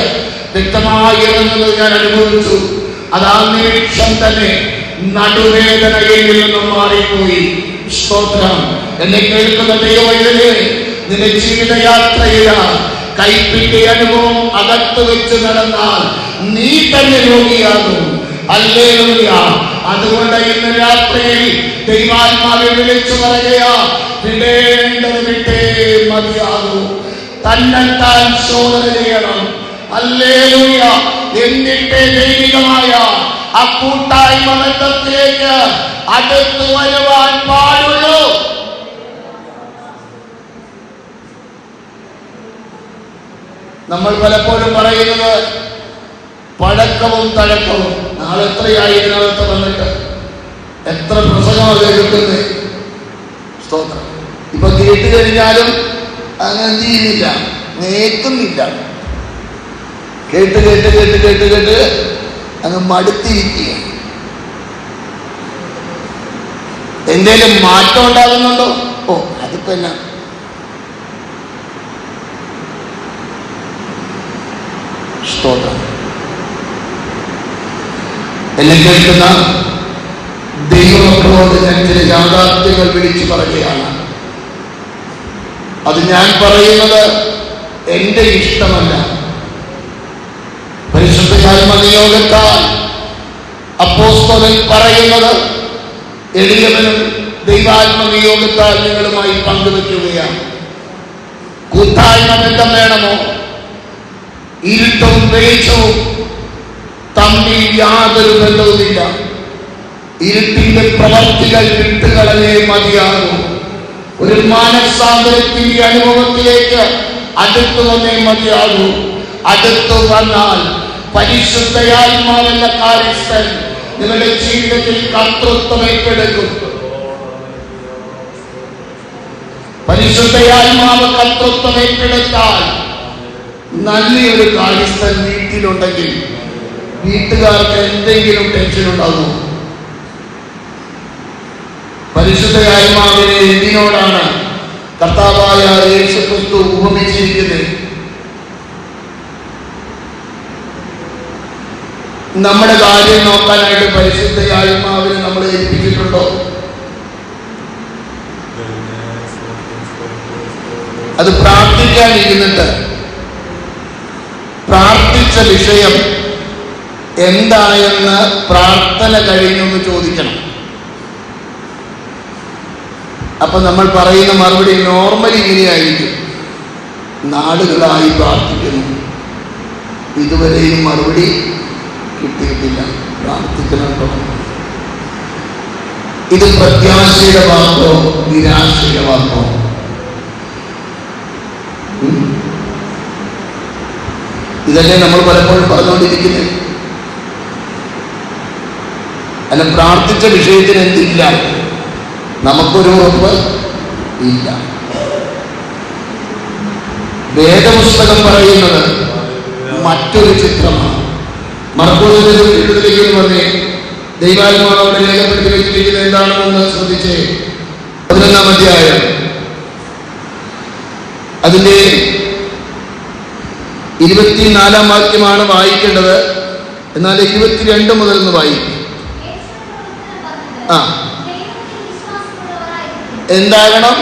വ്യക്തമായി ഇറങ്ങുന്നത് ഞാൻ അനുഭവിച്ചു. അത് ആ നിമിഷം തന്നെ നടുവേദനയിൽ നിന്നും മാറിപ്പോയി. സ്തോത്രം. എന്നെ കേൾക്കുന്ന ദൈവവൈദ്യരെ, നിന്റെ ജീവിതയാത്രയില കൈപ്പിന്റെ അനുഭവം അകത്ത് വെച്ച് നടന്നാൽ നീ തന്നെ രോഗിയാകും. ഹല്ലേലൂയ. അതുകൊണ്ട് ഇന്ന് രാത്രിയിൽ ദൈവാത്മാവെ വിളിച്ചു പറയുകയാ, വിടേണ്ടത് വിട്ടേ മതിയാകൂ. തന്നെത്താൻ ശോധന ചെയ്യണം. ഹല്ലേലൂയ. എന്നിട്ടേ ദൈവികമായ ആ കൂട്ടായ്മ ബന്ധത്തിലേക്ക് അടുത്തു വരുവാൻ പാടുള്ളൂ. നമ്മൾ പലപ്പോഴും പറയുന്നത് പഴക്കവും തഴക്കവും. നാളെ എത്രയായി ഇതിനകത്ത് വന്നിട്ട് എത്ര പ്രസംഗമാണ് കേൾക്കുന്നത്. സ്തോത്രം. ഇപ്പൊ കേട്ട് കഴിഞ്ഞാലും അങ്ങനെ ചെയ്യുന്നില്ല, നേക്കുന്നില്ല. കേട്ട് കേട്ട് കേട്ട് കേട്ട് കേട്ട് അങ്ങ് മടുത്തിരിക്കുക. എന്തേലും മാറ്റം ഉണ്ടാകുന്നുണ്ടോ? ഓ, അതിപ്പോ എന്നാ. സ്തോത്രം. എന്നെ കേൾക്കുന്ന ദൈവമക്കളോട് ഞാൻ ചില യാഥാർത്ഥ്യങ്ങൾ വിളിച്ചു പറയുകയാണ്. അത് ഞാൻ പറയുന്നത് എന്റെ ഇഷ്ടമല്ല. പരിശുദ്ധാത്മ നിയോഗത്താൽ അപ്പോസ്തലൻ പറയുന്നത് എളിയവനും ദൈവാത്മ നിയോഗത്താൽ നിങ്ങളുമായി പങ്കുവെക്കുകയാണ്. കൂട്ടായ്മ ബന്ധം വേണമോ? ഇരുട്ടവും വെളിച്ചവും തമ്മിൽ യാതൊരു ബന്ധവുമില്ല. ഇരുട്ടിന്റെ പ്രവർത്തികൾ വിട്ടുകളെ മതിയാകും. ഒരു മാനസാന്തരത്തിന്റെ അനുഭവത്തിലേക്ക് അടുത്തു വന്നേ മതിയാകൂ. അടുത്തു വന്നാൽ പരിശുദ്ധയാത്മാവെന്ന കാര്യസ്ഥൻ നിങ്ങളുടെ ജീവിതത്തിൽ കർത്തൃത്വം ഏറ്റെടുക്കും. പരിശുദ്ധയാത്മാവ് കർത്തൃത്വം ഏറ്റെടുത്താൽ നല്ലൊരു കാര്യസ്ഥൻ വീട്ടിലുണ്ടെങ്കിൽ വീട്ടുകാർക്ക് എന്തെങ്കിലും ടെൻഷൻ ഉണ്ടാകുമോ? പരിശുദ്ധയാത്മാവിനെ എന്തിനോടാണ് കർത്താവായ യേശുക്രിസ്തു ഉപമിച്ചിരിക്കുന്നത്? നമ്മുടെ കാര്യം നോക്കാനായിട്ട് പരിശുദ്ധയാത്മാവിനെ നമ്മൾ ഏൽപ്പിച്ചിട്ടുണ്ടോ? അത് പ്രാർത്ഥിക്കാനിരുന്നിട്ട് പ്രാർത്ഥിച്ച വിഷയം എന്തായെന്ന് പ്രാർത്ഥന കഴിഞ്ഞെന്ന് ചോദിക്കണം. അപ്പൊ നമ്മൾ പറയുന്ന മറുപടി നോർമലി ഇങ്ങനെയായിരിക്കും: നാടുകളായി പ്രാർത്ഥിക്കുന്നു, ഇതുവരെയും മറുപടി കിട്ടിയിട്ടില്ല, പ്രാർത്ഥിക്കുന്നുണ്ടോ? ഇത് പ്രത്യാശയുടെ വാക്കോ നിരാശയുടെ വാക്കോ? ഇതല്ലേ നമ്മൾ പലപ്പോഴും പറഞ്ഞുകൊണ്ടിരിക്കുന്നത്. അല്ല, പ്രാർത്ഥിച്ച വിഷയത്തിന് എന്തില്ല? നമുക്കൊരു ഉറപ്പ് ഇല്ല. വേദപുസ്തകം പറയുന്നത് മറ്റൊരു ചിത്രമാണ്. മർക്കോസിലേക്ക് വന്നേ ദൈവാത്മാവ് അവിടെ രേഖപ്പെടുത്തി വെച്ചിരിക്കുന്നത് എന്താണെന്ന് ശ്രദ്ധിച്ചേ. 11-ാം അധ്യായം അതിന്റെ 24-ാം വാക്യമാണ് വായിക്കേണ്ടത്. എന്നാൽ 22 മുതൽ ഒന്ന് വായിക്കും. എന്താകണം?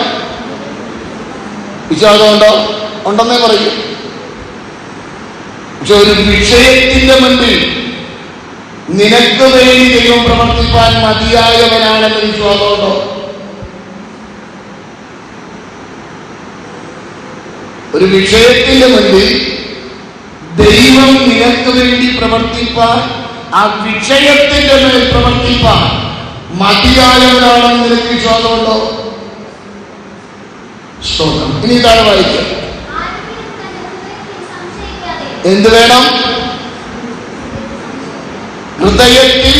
വിശ്വാസമുണ്ടോ? ഉണ്ടെന്നേ പറയൂ. പക്ഷെ ഒരു വിഷയത്തിന്റെ മുൻപിൽ നിനക്ക് വേണ്ടി ദൈവം പ്രവർത്തിപ്പാൻ മതിയായവനാണെന്ന് വിശ്വാസമുണ്ടോ? ഒരു വിഷയത്തിന്റെ മുൻപിൽ ദൈവം നിനക്ക് വേണ്ടി പ്രവർത്തിപ്പാൻ, ആ വിഷയത്തിന്റെ മേൽ പ്രവർത്തിപ്പാൻ മതിയായവരാണെന്ന് നിനക്ക് വിശ്വാസമുണ്ടോ? സ്തോത്രം. ഇനി ഇതാണ് വായിക്കുക. എന്ത് വേണം? ഹൃദയത്തിൽ,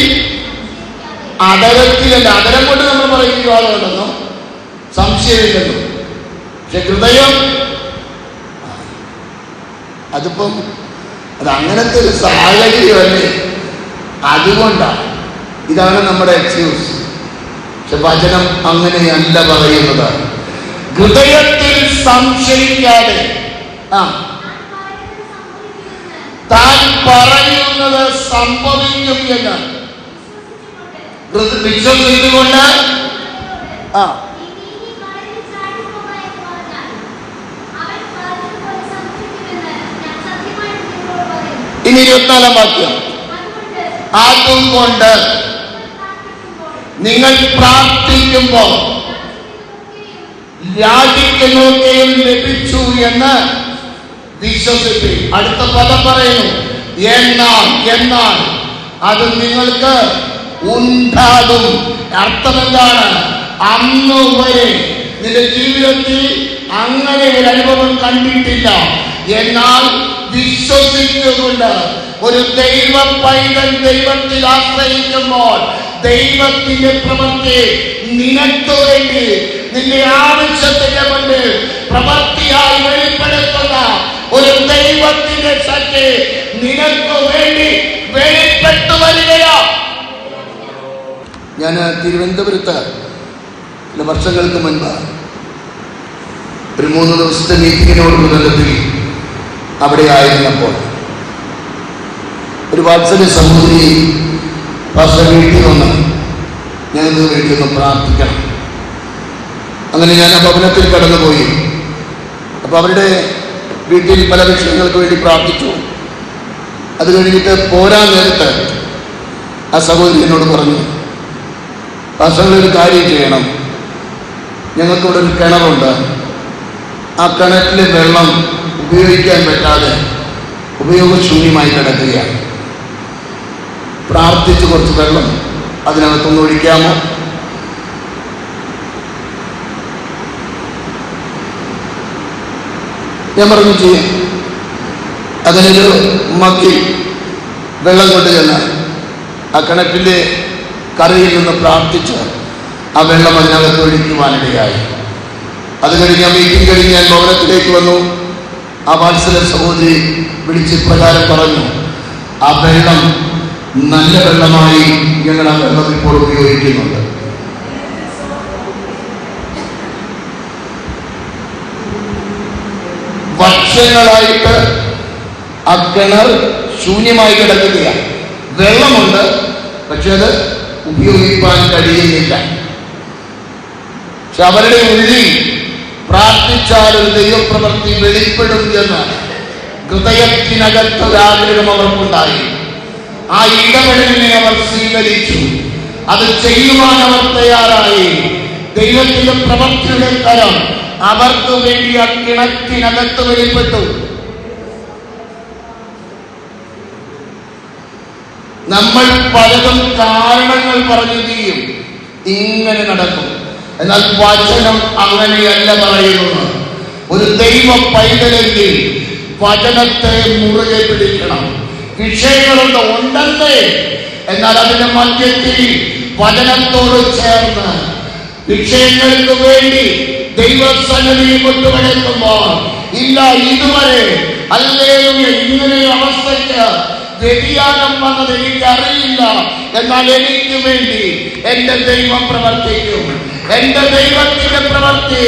അതരത്തിലല്ല. അതരം കൊണ്ട് നമ്മൾ പറയുന്ന വിവാദമുണ്ടെന്നോ സംശയമില്ലെന്നോ. പക്ഷെ ഹൃദയം അതിപ്പം അത് അങ്ങനത്തെ ഒരു സാഹചര്യമല്ലേ, അതുകൊണ്ടാണ്. ഇതാണ് നമ്മുടെ എക്സ്ക്യൂസ്. പക്ഷെ വചനം അങ്ങനെയല്ല പറയുന്നത്. ഹൃദയത്തിൽ സംശയിക്കാതെ താൻ പറയുന്നത് സംഭവിക്കും എന്ന് വിശ്വസിച്ചുകൊണ്ട് ഇനി 24-ാം വാക്യം. അതുകൊണ്ട് നിങ്ങൾ പ്രാർത്ഥിക്കുമ്പോൾ യാചിക്കുന്നതൊക്കെയും ലഭിച്ചു എന്ന് വിശ്വസിപ്പിൻ. അടുത്ത പദം പറയുന്നു, എന്നാൽ അത് നിങ്ങൾക്ക് ഉണ്ടാകും. അർത്ഥം എന്താണ്? അന്ന് വരെ നിന്റെ ജീവിതത്തിൽ അങ്ങനെ ഒരു അനുഭവം കണ്ടിട്ടില്ല. എന്നാൽ വിശ്വസിച്ചുകൊണ്ട് ഒരു ദൈവ പൈതൽ ദൈവത്തിൽ ആശ്രയിക്കുമ്പോൾ ദൈവത്തിന്റെ പ്രവൃത്തി നിനക്ക് വേണ്ടി, നിന്റെ ആവശ്യത്തിന്റെ മുന്നിൽ പ്രവൃത്തിയായി വെളിപ്പെടുത്തുന്ന ഒരു ദൈവത്തിന്റെ ശക്തി നിനക്ക് വേണ്ടി വെളിപ്പെട്ടു വരികയാണ്. ഞാൻ തിരുവനന്തപുരത്ത് ചില വർഷങ്ങൾക്ക് മുൻപ് ഒരു 3 ദിവസത്തെ മീറ്റിങ്ങിനോട് ബന്ധത്തിൽ അവിടെ ആയിരുന്നപ്പോൾ ഒരു വാത്സല്യ സഹോദരി പാസ്റ്റർ വീട്ടിൽ വന്ന് ഞങ്ങൾക്ക് വേണ്ടി പ്രാർത്ഥിക്കണം. അങ്ങനെ ഞാൻ ആ ഭവനത്തിൽ കടന്നുപോയി. അപ്പോൾ അവരുടെ വീട്ടിൽ പല വിഷയങ്ങൾക്ക് വേണ്ടി പ്രാർത്ഥിച്ചു. അത് കഴിഞ്ഞിട്ട് പോരാൻ നേരത്ത് ആ സഹോദരി എന്നോട് പറഞ്ഞു, പാസ്റ്റർ ഒരു കാര്യം ചെയ്യണം, ഞങ്ങൾക്കിവിടെ ഒരു കിണറുണ്ട്, ആ കിണറ്റിലെ വെള്ളം ഉപയോഗിക്കാൻ പറ്റാതെ ഉപയോഗശൂന്യമായി കിടക്കുകയാണ്. പ്രാർത്ഥിച്ച് കുറച്ച് വെള്ളം അതിനകത്തൊന്ന് ഒഴിക്കാമോ? ഞാൻ പറഞ്ഞു ചെയ്യാം. അതിനൊരു മക്കി വെള്ളം കൊണ്ട് ചെന്ന് ആ കിണറ്റിൻ്റെ കരയിൽ നിന്ന് പ്രാർത്ഥിച്ച് ആ വെള്ളം അതിനകത്ത് ഒഴിക്കുവാനിടയായി. അത് കഴിഞ്ഞ് മീറ്റിംഗ് കഴിഞ്ഞ് ഞാൻ ഭവനത്തിലേക്ക് വന്നു. ആ വാത്സല്യ സഹോദരി വിളിച്ച് പ്രകാരം പറഞ്ഞു, ആ വെള്ളം നല്ല വെള്ളമായി ഞങ്ങൾ ആ വെള്ളം ഇപ്പോൾ ഉപയോഗിക്കുന്നുണ്ട്. വർഷങ്ങളായിട്ട് ആ കിണർ ശൂന്യമായി കിടക്കുകയാണ്. വെള്ളമുണ്ട്, പക്ഷെ അത് ഉപയോഗിക്കാൻ കഴിയുന്നില്ല. പക്ഷെ അവരുടെ ഉള്ളിൽ പ്രാർത്ഥിച്ചാൽ ഒരു ദൈവപ്രവൃത്തി വെളിപ്പെടും എന്ന് ഹൃദയത്തിനകത്തൊരാഗ്രഹം അവർക്കുണ്ടായി. ആ ഇടപെടലിനെ അവർ സ്വീകരിച്ചു. അത് ചെയ്യുവാൻ അവർ തയ്യാറായി. ദൈവത്തിന്റെ പ്രവൃത്തിയുടെ കരം അവർക്ക് വേണ്ടി ആ കിണറ്റിനകത്ത് വെളിപ്പെട്ടു. നമ്മൾ പലതും കാരണങ്ങൾ പറഞ്ഞു ചെയ്യും, ഇങ്ങനെ നടക്കും. എന്നാൽ വചനം അങ്ങനെയല്ല പറയുന്നത്. ഒരു ദൈവ പൈതലെങ്കിൽ വചനത്തെ മുറുകെ പിടിക്കണം. വിഷയങ്ങളുണ്ട്, ഉണ്ടെന്നേ, എന്നാൽ അതിന്റെ മധ്യത്തിൽ വചനത്തോട് ചേർന്ന് വിഷയങ്ങൾക്ക് വേണ്ടി ദൈവസന്നിധിയിൽ കൊണ്ടുവരുമ്പോൾ ഇല്ല ഇതുവരെ ഹല്ലേലൂയ ഇങ്ങനെ അവസ്ഥയ്ക്ക് വ്യതിയാനം വന്നത് എനിക്കറിയില്ല, എന്നാൽ എനിക്ക് വേണ്ടി എന്റെ ദൈവം പ്രവർത്തിക്കും. എന്റെ ദൈവത്തിന്റെ പ്രവൃത്തി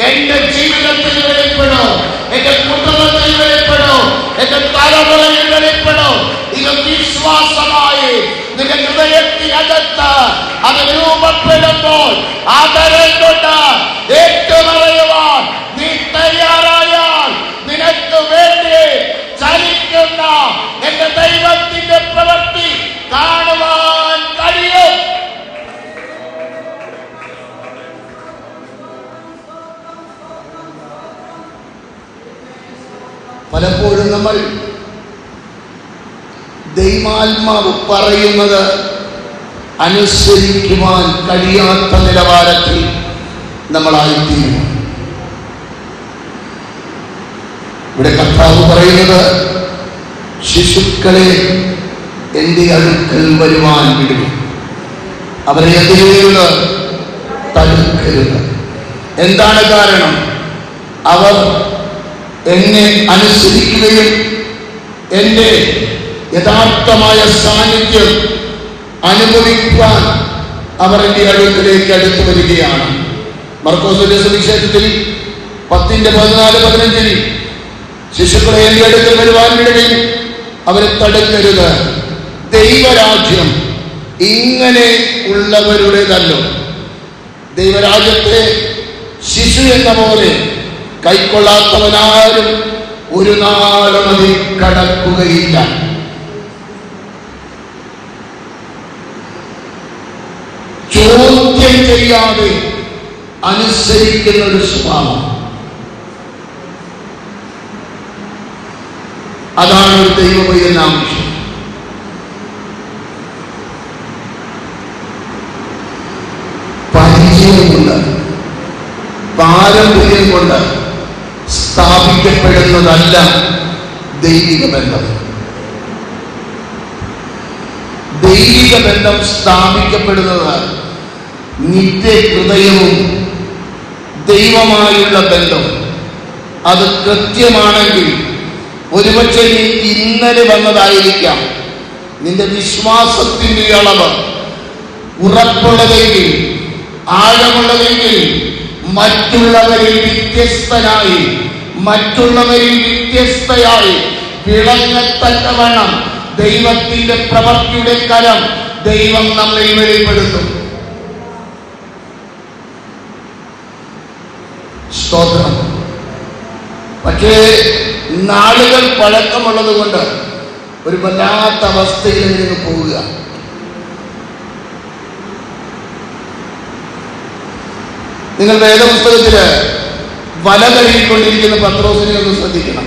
എന്റെ ജീവിതത്തിൽ വെളിപ്പെടും, എന്റെ കുടുംബത്തിൽ വെളിപ്പെടും, എന്റെ തലമുറയിൽ വെളിപ്പെടും. ഇത് വിശ്വാസമായി നിന്റെ ഹൃദയത്തിനകത്ത് അത് രൂപപ്പെടുമ്പോൾ ആദരം കൊണ്ട് ഏറ്റുപറയുവാൻ നീ തയ്യാറായാൽ നിനക്ക് വേണ്ടി ചലിക്കുന്ന എന്റെ ദൈവത്തിന്റെ പ്രവൃത്തി കാണുവാൻ കഴിയും. നമ്മൾ ദൈവാത്മാവ് പറയുന്നത് അനുസരിക്കുവാൻ കഴിയാത്ത നിലവാരത്തിൽ നമ്മളായിത്തീരുന്നു. ഇവിടെ കർത്താവ് പറയുന്നത്, ശിശുക്കളെ എൻ്റെ അടുക്കൽ വരുവാൻ വിടുക, അവരെ എന്ത് ചെയ്യരുത്? തടുക്കരുത്. എന്താണ് കാരണം? അവർ എന്നെ അനുസരിക്കുകയും എൻ്റെ യഥാർത്ഥമായ സാന്നിധ്യം അനുഭവിക്കുവാൻ അവർ എൻ്റെ അടുക്കലേക്ക് അടുത്തു വരികയാണ്. മർക്കോസിന്റെ സുവിശേഷത്തിൽ 10:14-15 ശിശുക്കളെ എൻ്റെ അടുക്കൽ വരുവാൻ വിടുകയും അവരെ തടുക്കരുത്. ദൈവരാജ്യം ഇങ്ങനെ ഉള്ളവരുടേതല്ലോ. ദൈവരാജ്യത്തെ ശിശു എന്ന പോലെ കൈക്കൊള്ളാത്തവനാരും ഒരു നാളും അതിൽ കടക്കുകയില്ല. ചോദ്യം ചെയ്യാതെ അനുസരിക്കുന്ന ഒരു സ്വഭാവം, അതാണ് ഒരു ദൈവപൈതലിന് ആവശ്യം. പരിചയം കൊണ്ട്, പാരമ്പര്യം കൊണ്ട് സ്ഥാപിക്കപ്പെടുന്നതല്ല ദൈവിക ബന്ധം. ദൈവിക ബന്ധം സ്ഥാപിക്കപ്പെടുന്നത് നിത്യഹൃദയവും ദൈവമായുള്ള ബന്ധം അത് കൃത്യമാണെങ്കിൽ, ഒരുപക്ഷെ നീ ഇന്നലെ വന്നതായിരിക്കാം, നിന്റെ വിശ്വാസത്തിന്റെ അളവ് ഉറപ്പുള്ളതെങ്കിൽ, ആഴമുള്ളതെങ്കിൽ, മറ്റുള്ളവരിൽ വ്യത്യസ്തയായി വിളങ്ങത്തക്കവണ്ണം ദൈവത്തിന്റെ പ്രവൃത്തിയുടെ കരം ദൈവം നമ്മെ വെളിപ്പെടുത്തും. സ്തോത്രം. പക്ഷേ നാളുകൾ പഴക്കമുള്ളത് കൊണ്ട് ഒരു വല്ലാത്ത അവസ്ഥയിൽ നിന്ന് പോവുക. നിങ്ങൾ വേദപുസ്തകത്തില് വല കഴുകിക്കൊണ്ടിരിക്കുന്ന പത്രോസിനെ ഒന്ന് ശ്രദ്ധിക്കണം.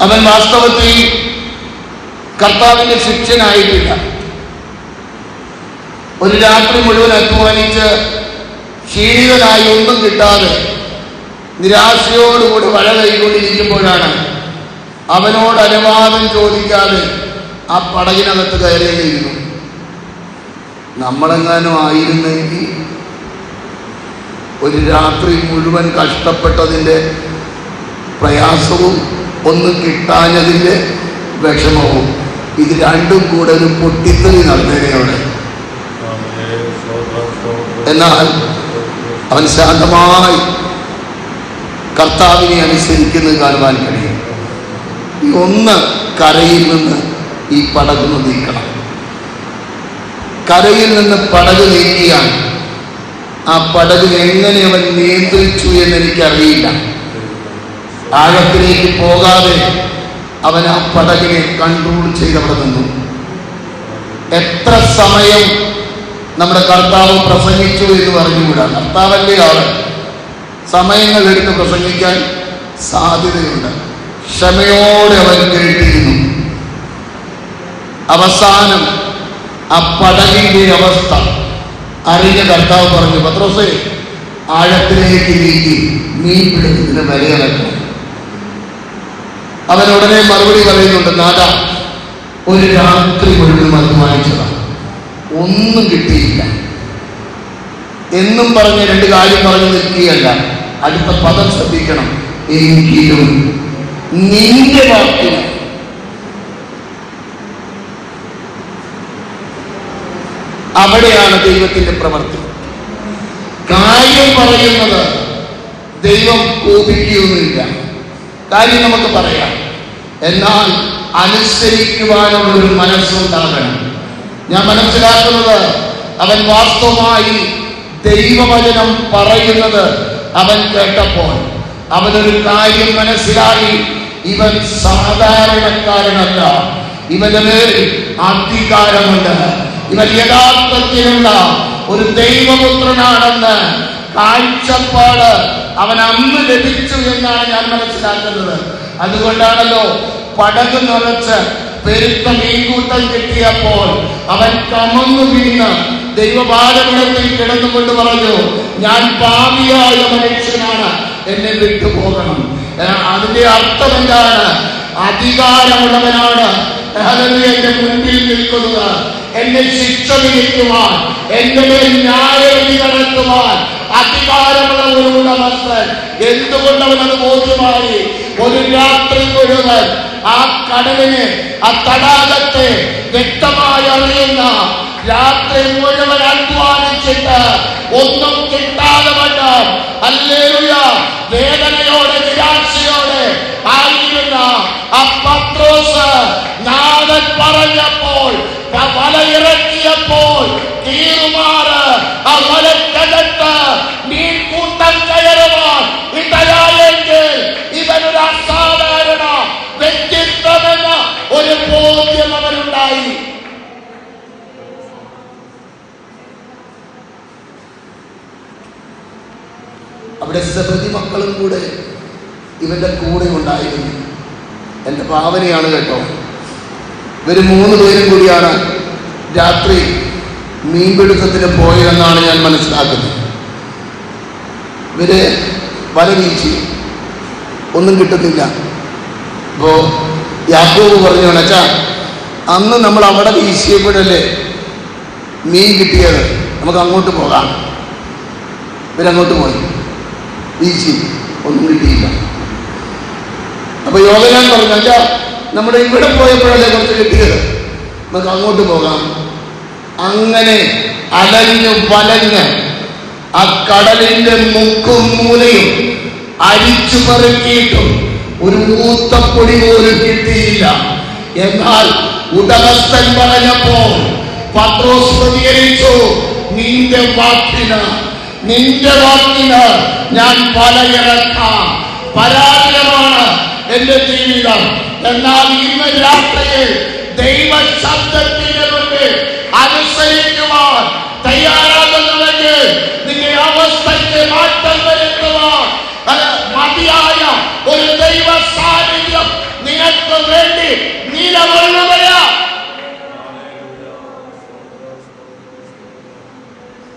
അവൻ വാസ്തവത്തിൽ കർത്താവിന്റെ ശിഷ്യനായിട്ടില്ല. ഒരു രാത്രി മുഴുവൻ അധ്വാനിച്ച് ക്ഷീണിതനായി ഒന്നും കിട്ടാതെ നിരാശയോടുകൂടി വല കൈകൊണ്ടിരിക്കുമ്പോഴാണ് അവനോട് അനുവാദം ചോദിക്കാതെ ആ പടകിനകത്ത് കയറിയിരുന്നു. നമ്മളെങ്ങാനും ആയിരുന്നെങ്കിൽ ഒരു രാത്രി മുഴുവൻ കഷ്ടപ്പെട്ടതിൻ്റെ പ്രയാസവും ഒന്നും കിട്ടാഞ്ഞതിൻ്റെ വിഷമവും ഇത് രണ്ടും കൂടെ ഒരു പൊട്ടിത്തെറി നടന്നേനയോടെ. എന്നാൽ അവൻ ശാന്തമായി കർത്താവിനെ അനുസരിക്കുന്നത് കാണുവാൻ കഴിയും. ഈ ഒന്ന് കരയിൽ നിന്ന് ഈ പടകൊന്ന് നീക്കണം. കരയിൽ നിന്ന് പടക് നീക്കിയാൽ ആ പടകിൽ എങ്ങനെ അവൻ നിയന്ത്രിച്ചു എന്ന് എനിക്കറിയില്ല. ആഴത്തിലേക്ക് പോകാതെ അവൻ ആ പടകിനെ കൺട്രോൾ ചെയ്തവിടെ നിന്നു. എത്ര സമയം നമ്മുടെ കർത്താവ് പ്രസംഗിച്ചു എന്ന് പറഞ്ഞുകൂടാ. കർത്താവല്ലേ ആള്, സമയങ്ങൾ എടുത്ത് പ്രസംഗിക്കാൻ സാധ്യതയുണ്ട്. ക്ഷമയോടെ അവൻ കേട്ടിരുന്നു. അവസാനം ആ പടകിന്റെ അവസ്ഥ അറിഞ്ഞ കർത്താവ് പറഞ്ഞു, പത്രോസേ, ആഴത്തിലേക്ക് നീക്കി മീൻ പിടുത്തത്തിന് വിലയിറക്കും. അവൻ ഉടനെ മറുപടി പറയുന്നുണ്ട്, നാഥാ, ഒരു രാത്രി മുഴുവൻ അധ്വാനിച്ചതാണ്, ഒന്നും കിട്ടിയില്ല എന്നും പറഞ്ഞ് രണ്ട് കാര്യം പറഞ്ഞു നിൽക്കുകയല്ല. അടുത്ത പദം ശ്രദ്ധിക്കണം. എങ്കിലും നിന്റെ വാക്കിന് അവിടെയാണ് ദൈവത്തിന്റെ പ്രവൃത്തി. കാര്യം പറയുന്നത് ദൈവം കോപിക്കുകയൊന്നുമില്ല. കാര്യം നമുക്ക് പറയാം, എന്നാൽ അനുസരിക്കുവാനുള്ളൊരു മനസ്സുണ്ടാകണം. ഞാൻ മനസ്സിലാക്കുന്നത്, അവൻ വാസ്തവമായി ദൈവവചനം പറയുന്നത് അവൻ കേട്ടപ്പോൾ അവനൊരു കാര്യം മനസ്സിലായി. ഇവൻ സാധാരണക്കാരനല്ല, ഇവന്റെ മേൽ അധികാരമുണ്ട്, ഇവൻ യഥാർത്ഥത്തിലുള്ള ഒരു ദൈവപുത്രനാണെന്ന് കാഴ്ചപ്പാട് അവൻ അന്ന് ലഭിച്ചു എന്നാണ് ഞാൻ മനസ്സിലാക്കുന്നത്. അതുകൊണ്ടാണല്ലോ പടക് നിറച്ച് പെരുത്ത മീൻകൂട്ടം കിട്ടിയപ്പോൾ അവൻ കമന്നു വീണ് ദൈവപാദപീഠത്തിൽ കിടന്നുകൊണ്ട് പറഞ്ഞു, ഞാൻ പാപിയായ മനുഷ്യനാണ്, എന്നെ വിട്ടുപോകണം. അതിന്റെ അർത്ഥം എന്താണ്? അധികാരമുള്ളവനാണ് എന്റെ മുൻപിൽ നിൽക്കുന്നത്, എന്നെ ശിക്ഷ വിധിക്കുവാൻ, എന്റെ മേൽ ന്യായവിധി നടത്തുവാൻ അധികാരമുള്ള ഒരു ഉടമസ്ഥൻ. എന്തുകൊണ്ട് അവനത് ബോധ്യമായി? ഒരു രാത്രി മുഴുവൻ ആ കടലിനെ, ആ തടാകത്തെ വ്യക്തമായി അറിയുന്ന, രാത്രി മുഴുവൻ അധ്വാനിച്ചിട്ട് ഒന്നും കിട്ടാതെ വണ്ണം ഹല്ലേലൂയ വേദനയോടെ നിരാശയോടെ ആയിരുന്ന ആ പത്രോസ് നാഥൻ പറഞ്ഞപ്പോൾ, വലയിറക്കിയപ്പോൾ തീരുമാറ് ആ വലക്കകത്ത് മീൻ കൂട്ടം കയറുവാൻ ഇടയായെങ്കിൽ ഇവനൊരു അസാധാരണ വ്യക്തിത്വമെന്ന ഒരു ബോധ്യം അവനുണ്ടായി. അവിടെ സെബദി മക്കളും കൂടെ ഇവന്റെ കൂടെ ഉണ്ടായിരുന്നു. എന്റെ ഭാവനയാണ് കേട്ടോ. ഇവര് 3 പേരും കൂടിയാണ് രാത്രി മീൻപിടുത്തത്തിന് പോയതെന്നാണ് ഞാൻ മനസ്സിലാക്കുന്നത്. ഇവര് വല വീശി, ഒന്നും കിട്ടുന്നില്ല. അപ്പോ യാക്കോബ് പറഞ്ഞു, അച്ഛാ അന്ന് നമ്മൾ അവിടെ വീശിയപ്പോഴല്ലേ മീൻ കിട്ടിയത്, നമുക്ക് അങ്ങോട്ട് പോകാം. ഇവരങ്ങോട്ട് പോയി, വീശി, ഒന്നും കിട്ടിയില്ല. അപ്പൊ യോഹന്നാൻ പറഞ്ഞു, അച്ഛാ നമ്മുടെ ഇവിടെ പോയപ്പോഴല്ലേ കുറച്ച് കിട്ടിയത്, നമുക്ക് അങ്ങോട്ട് പോകാം. അങ്ങനെ അലഞ്ഞു വലഞ്ഞ് ആ കടലിന്റെ മുക്കും മൂലയും അരിച്ചു പെറുക്കിയിട്ടും ഒരു ഊത്തപ്പൊടി പോലും കിട്ടിയില്ല. എന്നാൽ ഉടമസ്ഥൻ പറഞ്ഞപ്പോൾ പത്രോസ് പ്രതികരിച്ചു, നിന്റെ വാക്കിന് ഞാൻ വലയിറക്കാം. പരാജയമാണ് എന്റെ ജീവിതം. എന്നാൽ ഇന്ന് രാത്രിയിൽ ദൈവ ശബ്ദത്തിന് മുന്നിൽ അനുസരിക്കുവാൻ തയ്യാറാകുന്നുവെങ്കിൽ നിന്റെ അവസ്ഥയ്ക്ക് മാറ്റം വരുത്തുവാൻ മതിയായ ഒരു ദൈവ സാന്നിധ്യം നിനക്ക് വേണ്ടി നിലകൊള്ളുകയാണ്.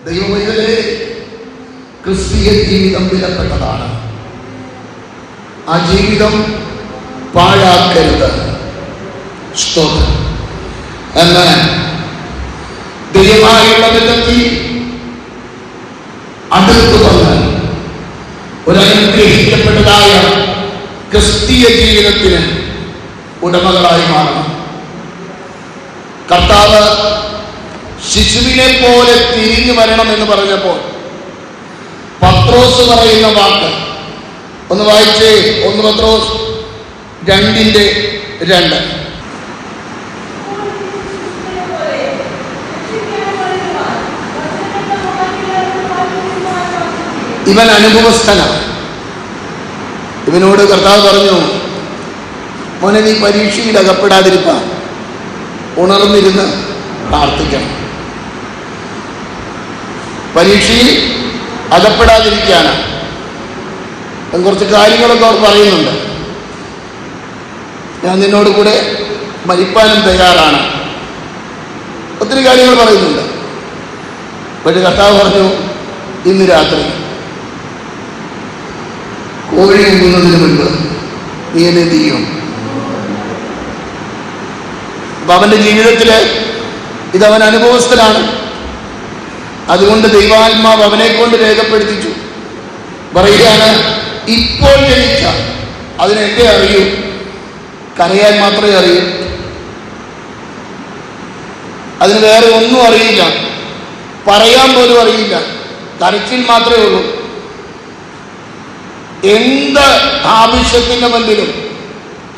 ദൈവമേ, ക്രിസ്തീയ ജീവിതം വിലപ്പെട്ടതാണ്. ആ ജീവിതം പാഴാക്കരുത്. സ്തോത്രം. എന്നാൽ ദൈവമായുള്ള ബന്ധത്തിൽ അടുത്തു വന്ന് ഒരു അനുഗ്രഹിക്കപ്പെട്ടതായ ക്രിസ്തീയ ജീവിതത്തിന് ഉടമകളായി മാറണം. കർത്താവ് ശിശുവിനെ പോലെ തിരിഞ്ഞു വരണം എന്ന് പറഞ്ഞപ്പോൾ പത്രോസ് പറയുന്ന വാക്ക് ഒന്ന് വായിച്ചേ. 1 പത്രോസ് 2:2. ഇവൻ അനുഭവസ്ഥനാണ്. ഇവനോട് കർത്താവ് പറഞ്ഞു, മോനെ നീ പരീക്ഷയിൽ അകപ്പെടാതിരിക്കാൻ ഉണർന്നിരുന്ന് പ്രാർത്ഥിക്കണം. പരീക്ഷയിൽ അകപ്പെടാതിരിക്കാനാണ്. കുറച്ച് കാര്യങ്ങളൊക്കെ അവർ പറയുന്നുണ്ട്. ഞാൻ നിന്നോട് കൂടെ മരിപ്പാനും തയ്യാറാണ്. ഒത്തിരി കാര്യങ്ങൾ പറയുന്നുണ്ട്. പക്ഷെ കർത്താവ് പറഞ്ഞു, ഇന്ന് രാത്രി കോഴി ഉങ്ങുന്നതിന് മുൻപ് നീ എന്നെ തീയും. അപ്പൊ അവന്റെ ജീവിതത്തില് ഇതവൻ അനുഭവസ്ഥനാണ്. അതുകൊണ്ട് ദൈവാത്മാവ് അവനെ കൊണ്ട് രേഖപ്പെടുത്തിച്ചു. പറയുകയാണ്, ഇപ്പോൾ ജനിച്ച അതിനെന്തേ അറിയൂ, കരയാൻ മാത്രമേ അറിയൂ, അതിന് വേറെ ഒന്നും അറിയില്ല, പറയാൻ പോലും അറിയില്ല, കരച്ചിൽ മാത്രമേ ഉള്ളൂ. എന്ത് ആവശ്യത്തിന്റെ മുൻപിലും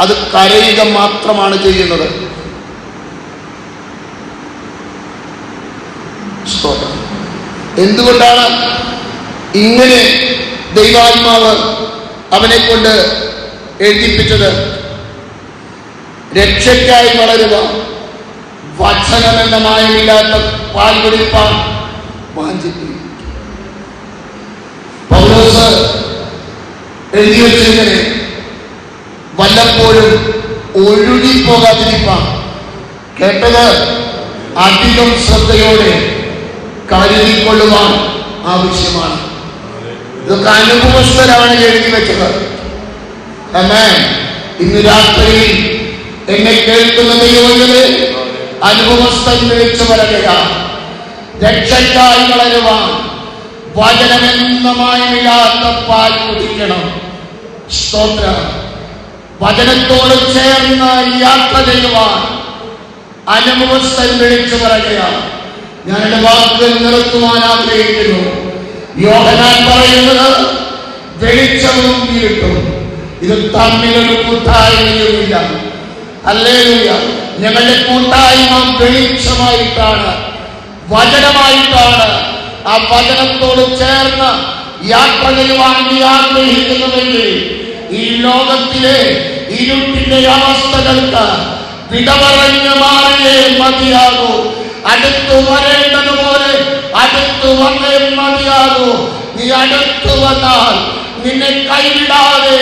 അത് കരയുക മാത്രമാണ് ചെയ്യുന്നത്. എന്തുകൊണ്ടാണ് ഇങ്ങനെ ദൈവാത്മാവ് അവനെ കൊണ്ട് എഴുതിപ്പിച്ചത്? രക്ഷയ്ക്കായി വളരുക, വചനമെന്ന മായമില്ലാത്ത പാൽ കുടിപ്പാൻ വാഞ്ചിപ്പിക്കും. എഴുതി വെച്ചിങ്ങനെ, വല്ലപ്പോഴും ഒഴുകിപ്പോകാതിരിപ്പാൻ. കേട്ടത് അധികം ശ്രദ്ധയോടെ കരുതിക്കൊള്ളുവാൻ ആവശ്യമാണ്. ഇതൊക്കെ അനുഭവസ്ഥരാണ് എഴുതി വെച്ചത്. ഇന്ന് രാത്രിയിൽ എന്നെ കേൾക്കുന്ന ദൈവങ്ങളെ അനുഭവസ്ഥൻ വിളിച്ചു പറയുകയാണ്. രക്ഷയ്ക്കായി വളരുവാൻ വചനമെന്ന മായമില്ലാത്ത പാൽ കുടിക്കണം. സ്തോത്രം. വചനത്തോട് ചേർന്ന് യാത്ര ചെയ്യുവാൻ അനുഭവസ്ഥൻ വിളിച്ചു പറയുകയാണ്. ഞാൻ എന്റെ വാക്കുകൾ നിർത്തുവാൻ ആഗ്രഹിക്കുന്നു. യോഹന്നാൻ പറയുന്നത് വെളിച്ചവും ഇരുട്ടും ഇത് തമ്മിലൊരു കൂട്ടായ്മയുമില്ല. ഹല്ലേലൂയ. ഞങ്ങളുടെ കൂട്ടായ്മ വെളിച്ചമായിട്ടാണ്, വചനമായിട്ടാണ്. ആ വചനത്തോട് ചേർന്ന് യാത്ര ചെയ്യുവാൻ നീ ആഗ്രഹിക്കുന്നുവെങ്കിൽ ഈ ലോകത്തിലെ ഇരുട്ടിന്റെ അവസ്ഥകൾക്ക് വിട പറഞ്ഞു മാറിയേ മതിയാകൂ. അടുത്തു വരേണ്ടതുപോലെ അടുത്തു വന്നേ മതിയാകൂ. നീ അടുത്തു വന്നാൽ നിന്നെ കൈവിടാതെ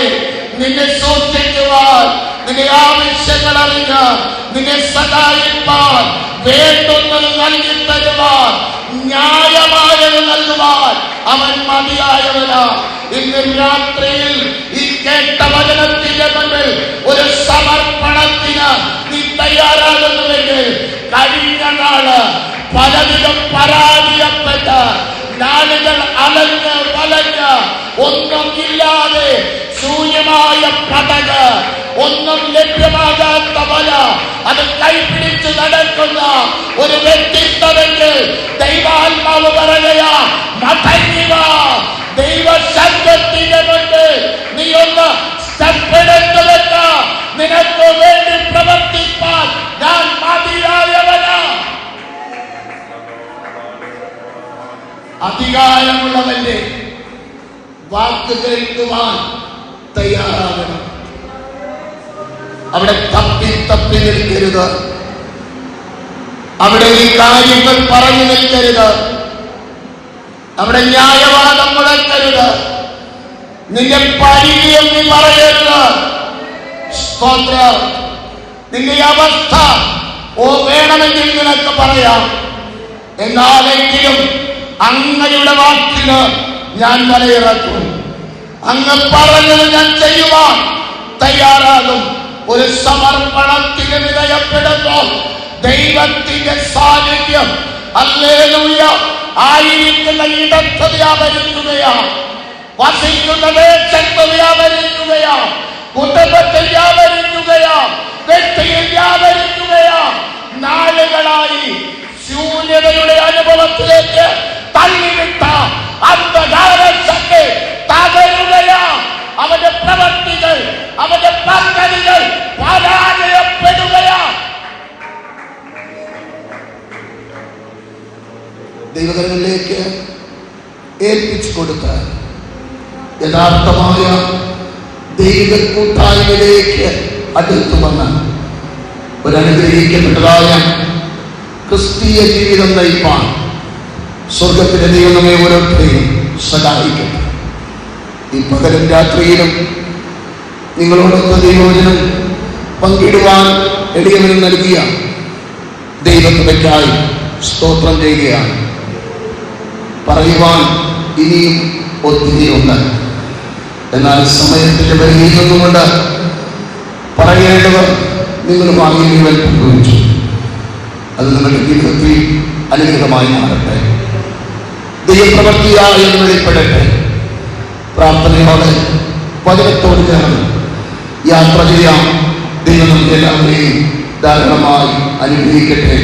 നിന്നെ സൂക്ഷിക്കുവാൻ, നിന്റെ ആവശ്യങ്ങൾ അറിഞ്ഞ് നിന്നെ സഹായിപ്പാൻ, വേണ്ടുന്നത് നൽകി തരുവാൻ, ന്യായമായത് നൽകുവാൻ അവൻ മതിയായവനാ. ഇന്ന് രാത്രിയിൽ ഈ കേട്ട വചനത്തിന്റെ മുന്നിൽ ഒരു സമർപ്പണത്തിന് നീ തയ്യാറാകുന്നുവെങ്കിൽ കഴിഞ്ഞ നാള് പലവിധം പരാജയപ്പെട്ട നാളുകൾ അലഞ്ഞ് വലഞ്ഞ് ഒന്നുമില്ലാതെ ശൂന്യമായ പടക്, ഒന്നും ലഭ്യമാകാത്ത വല, അത് കൈപിടിച്ച് നടക്കുന്ന ഒരു വ്യക്തിത്വമെങ്കിൽ ദൈവാത്മാവ് പറയുകയാ, മടങ്ങി വാ. ദൈവശബ്ദത്തിന്റെ മുന്നിൽ നീ ഒന്ന് സ്റ്റെപ്പെടുത്തു വെക്ക. നിനക്ക് വേണ്ടി പ്രവർത്തിപ്പാൻ ഞാൻ മതിയായവനാ. അധികാരമുള്ളവന്റെ വാക്ക് കേൾക്കുവാൻ തയ്യാറാകണം. അവിടെ തപ്പി നിൽക്കരുത്. അവിടെ ഈ കാര്യങ്ങൾ പറഞ്ഞു നിൽക്കരുത്. അവിടെ ന്യായവാദം മുഴക്കരുത്. നിന്റെ പരിചയം നീ പറയരുത്. സ്തോത്രം. നിന്റെ അവസ്ഥ വേണമെങ്കിൽ നിനക്ക് പറയാം. എന്നാലെങ്കിലും അങ്ങയുടെ വാക്കിന് ഞാൻ വിലയിറക്കും. അങ്ങ് പറഞ്ഞത് ഞാൻ ചെയ്യുവാൻ തയ്യാറാകും. ഒരു സമർപ്പണത്തിന് വിധേയപ്പെടുമ്പോൾ ദൈവത്തിന്റെ സാന്നിധ്യം ഹല്ലേലൂയ ആയിരിക്കുന്ന ഇടത്ത് വ്യാപരിക്കുകയാണ്, വസിക്കുന്ന ദേശത്ത് വ്യാപരിക്കുകയാണ്, കുടുംബത്തിൽ വ്യാപരിക്കുകയാണ്, വ്യക്തിയിൽ വ്യാപരിക്കുകയാണ്. നാളുകളായി ശൂന്യതയുടെ അനുഭവത്തിലേക്ക് തള്ളിവിട്ട അന്ധകാരശക്തി തകരുകയാണ്. അവന്റെ പ്രവൃത്തികൾ, അവന്റെ പദ്ധതികൾ പരാജയപ്പെടുകയാണ്. ദൈവകരങ്ങളിലേക്ക് ഏൽപ്പിച്ചു കൊടുത്ത യഥാർത്ഥമായ ദൈവിക കൂട്ടായ്മയിലേക്ക് അടുത്തു വന്ന ഒരനുഗ്രഹിക്കപ്പെട്ടതായ ക്രിസ്തീയ ജീവിതം നയിപ്പാൻ സ്വർഗത്തിലെ ദൈവം നമ്മെ ഓരോരുത്തരെയും സഹായിക്കട്ടെ. ഈ പകലും രാത്രിയിലും നിങ്ങളോടൊപ്പം ദൈവവചനം പങ്കിടുവാൻ എളിയവനും നൽകിയ ദൈവകൃപയ്ക്കായി സ്തോത്രം ചെയ്യുകയാണ്. പറയുവാൻ ഇനിയും ഒത്തിരിയുണ്ട്. എന്നാൽ സമയത്തിന്റെ പരിധിയിൽ നിന്നുകൊണ്ട് പറയേണ്ടവർ നിങ്ങളുമായി മുഴുവൻ പങ്കുവച്ചു. അത് നിങ്ങളുടെ ജീവിതത്തിൽ അനുഗ്രഹമായി മാറട്ടെ, ദൈവപ്രവൃത്തിയായി എന്ന് വെളിപ്പെടട്ടെ. പ്രാർത്ഥനയോടെ വചനത്തോട് ചേർന്ന് യാത്ര ചെയ്യാം. ദൈവം എല്ലാവരെയും ധാരാളമായി അനുഗ്രഹിക്കട്ടെ.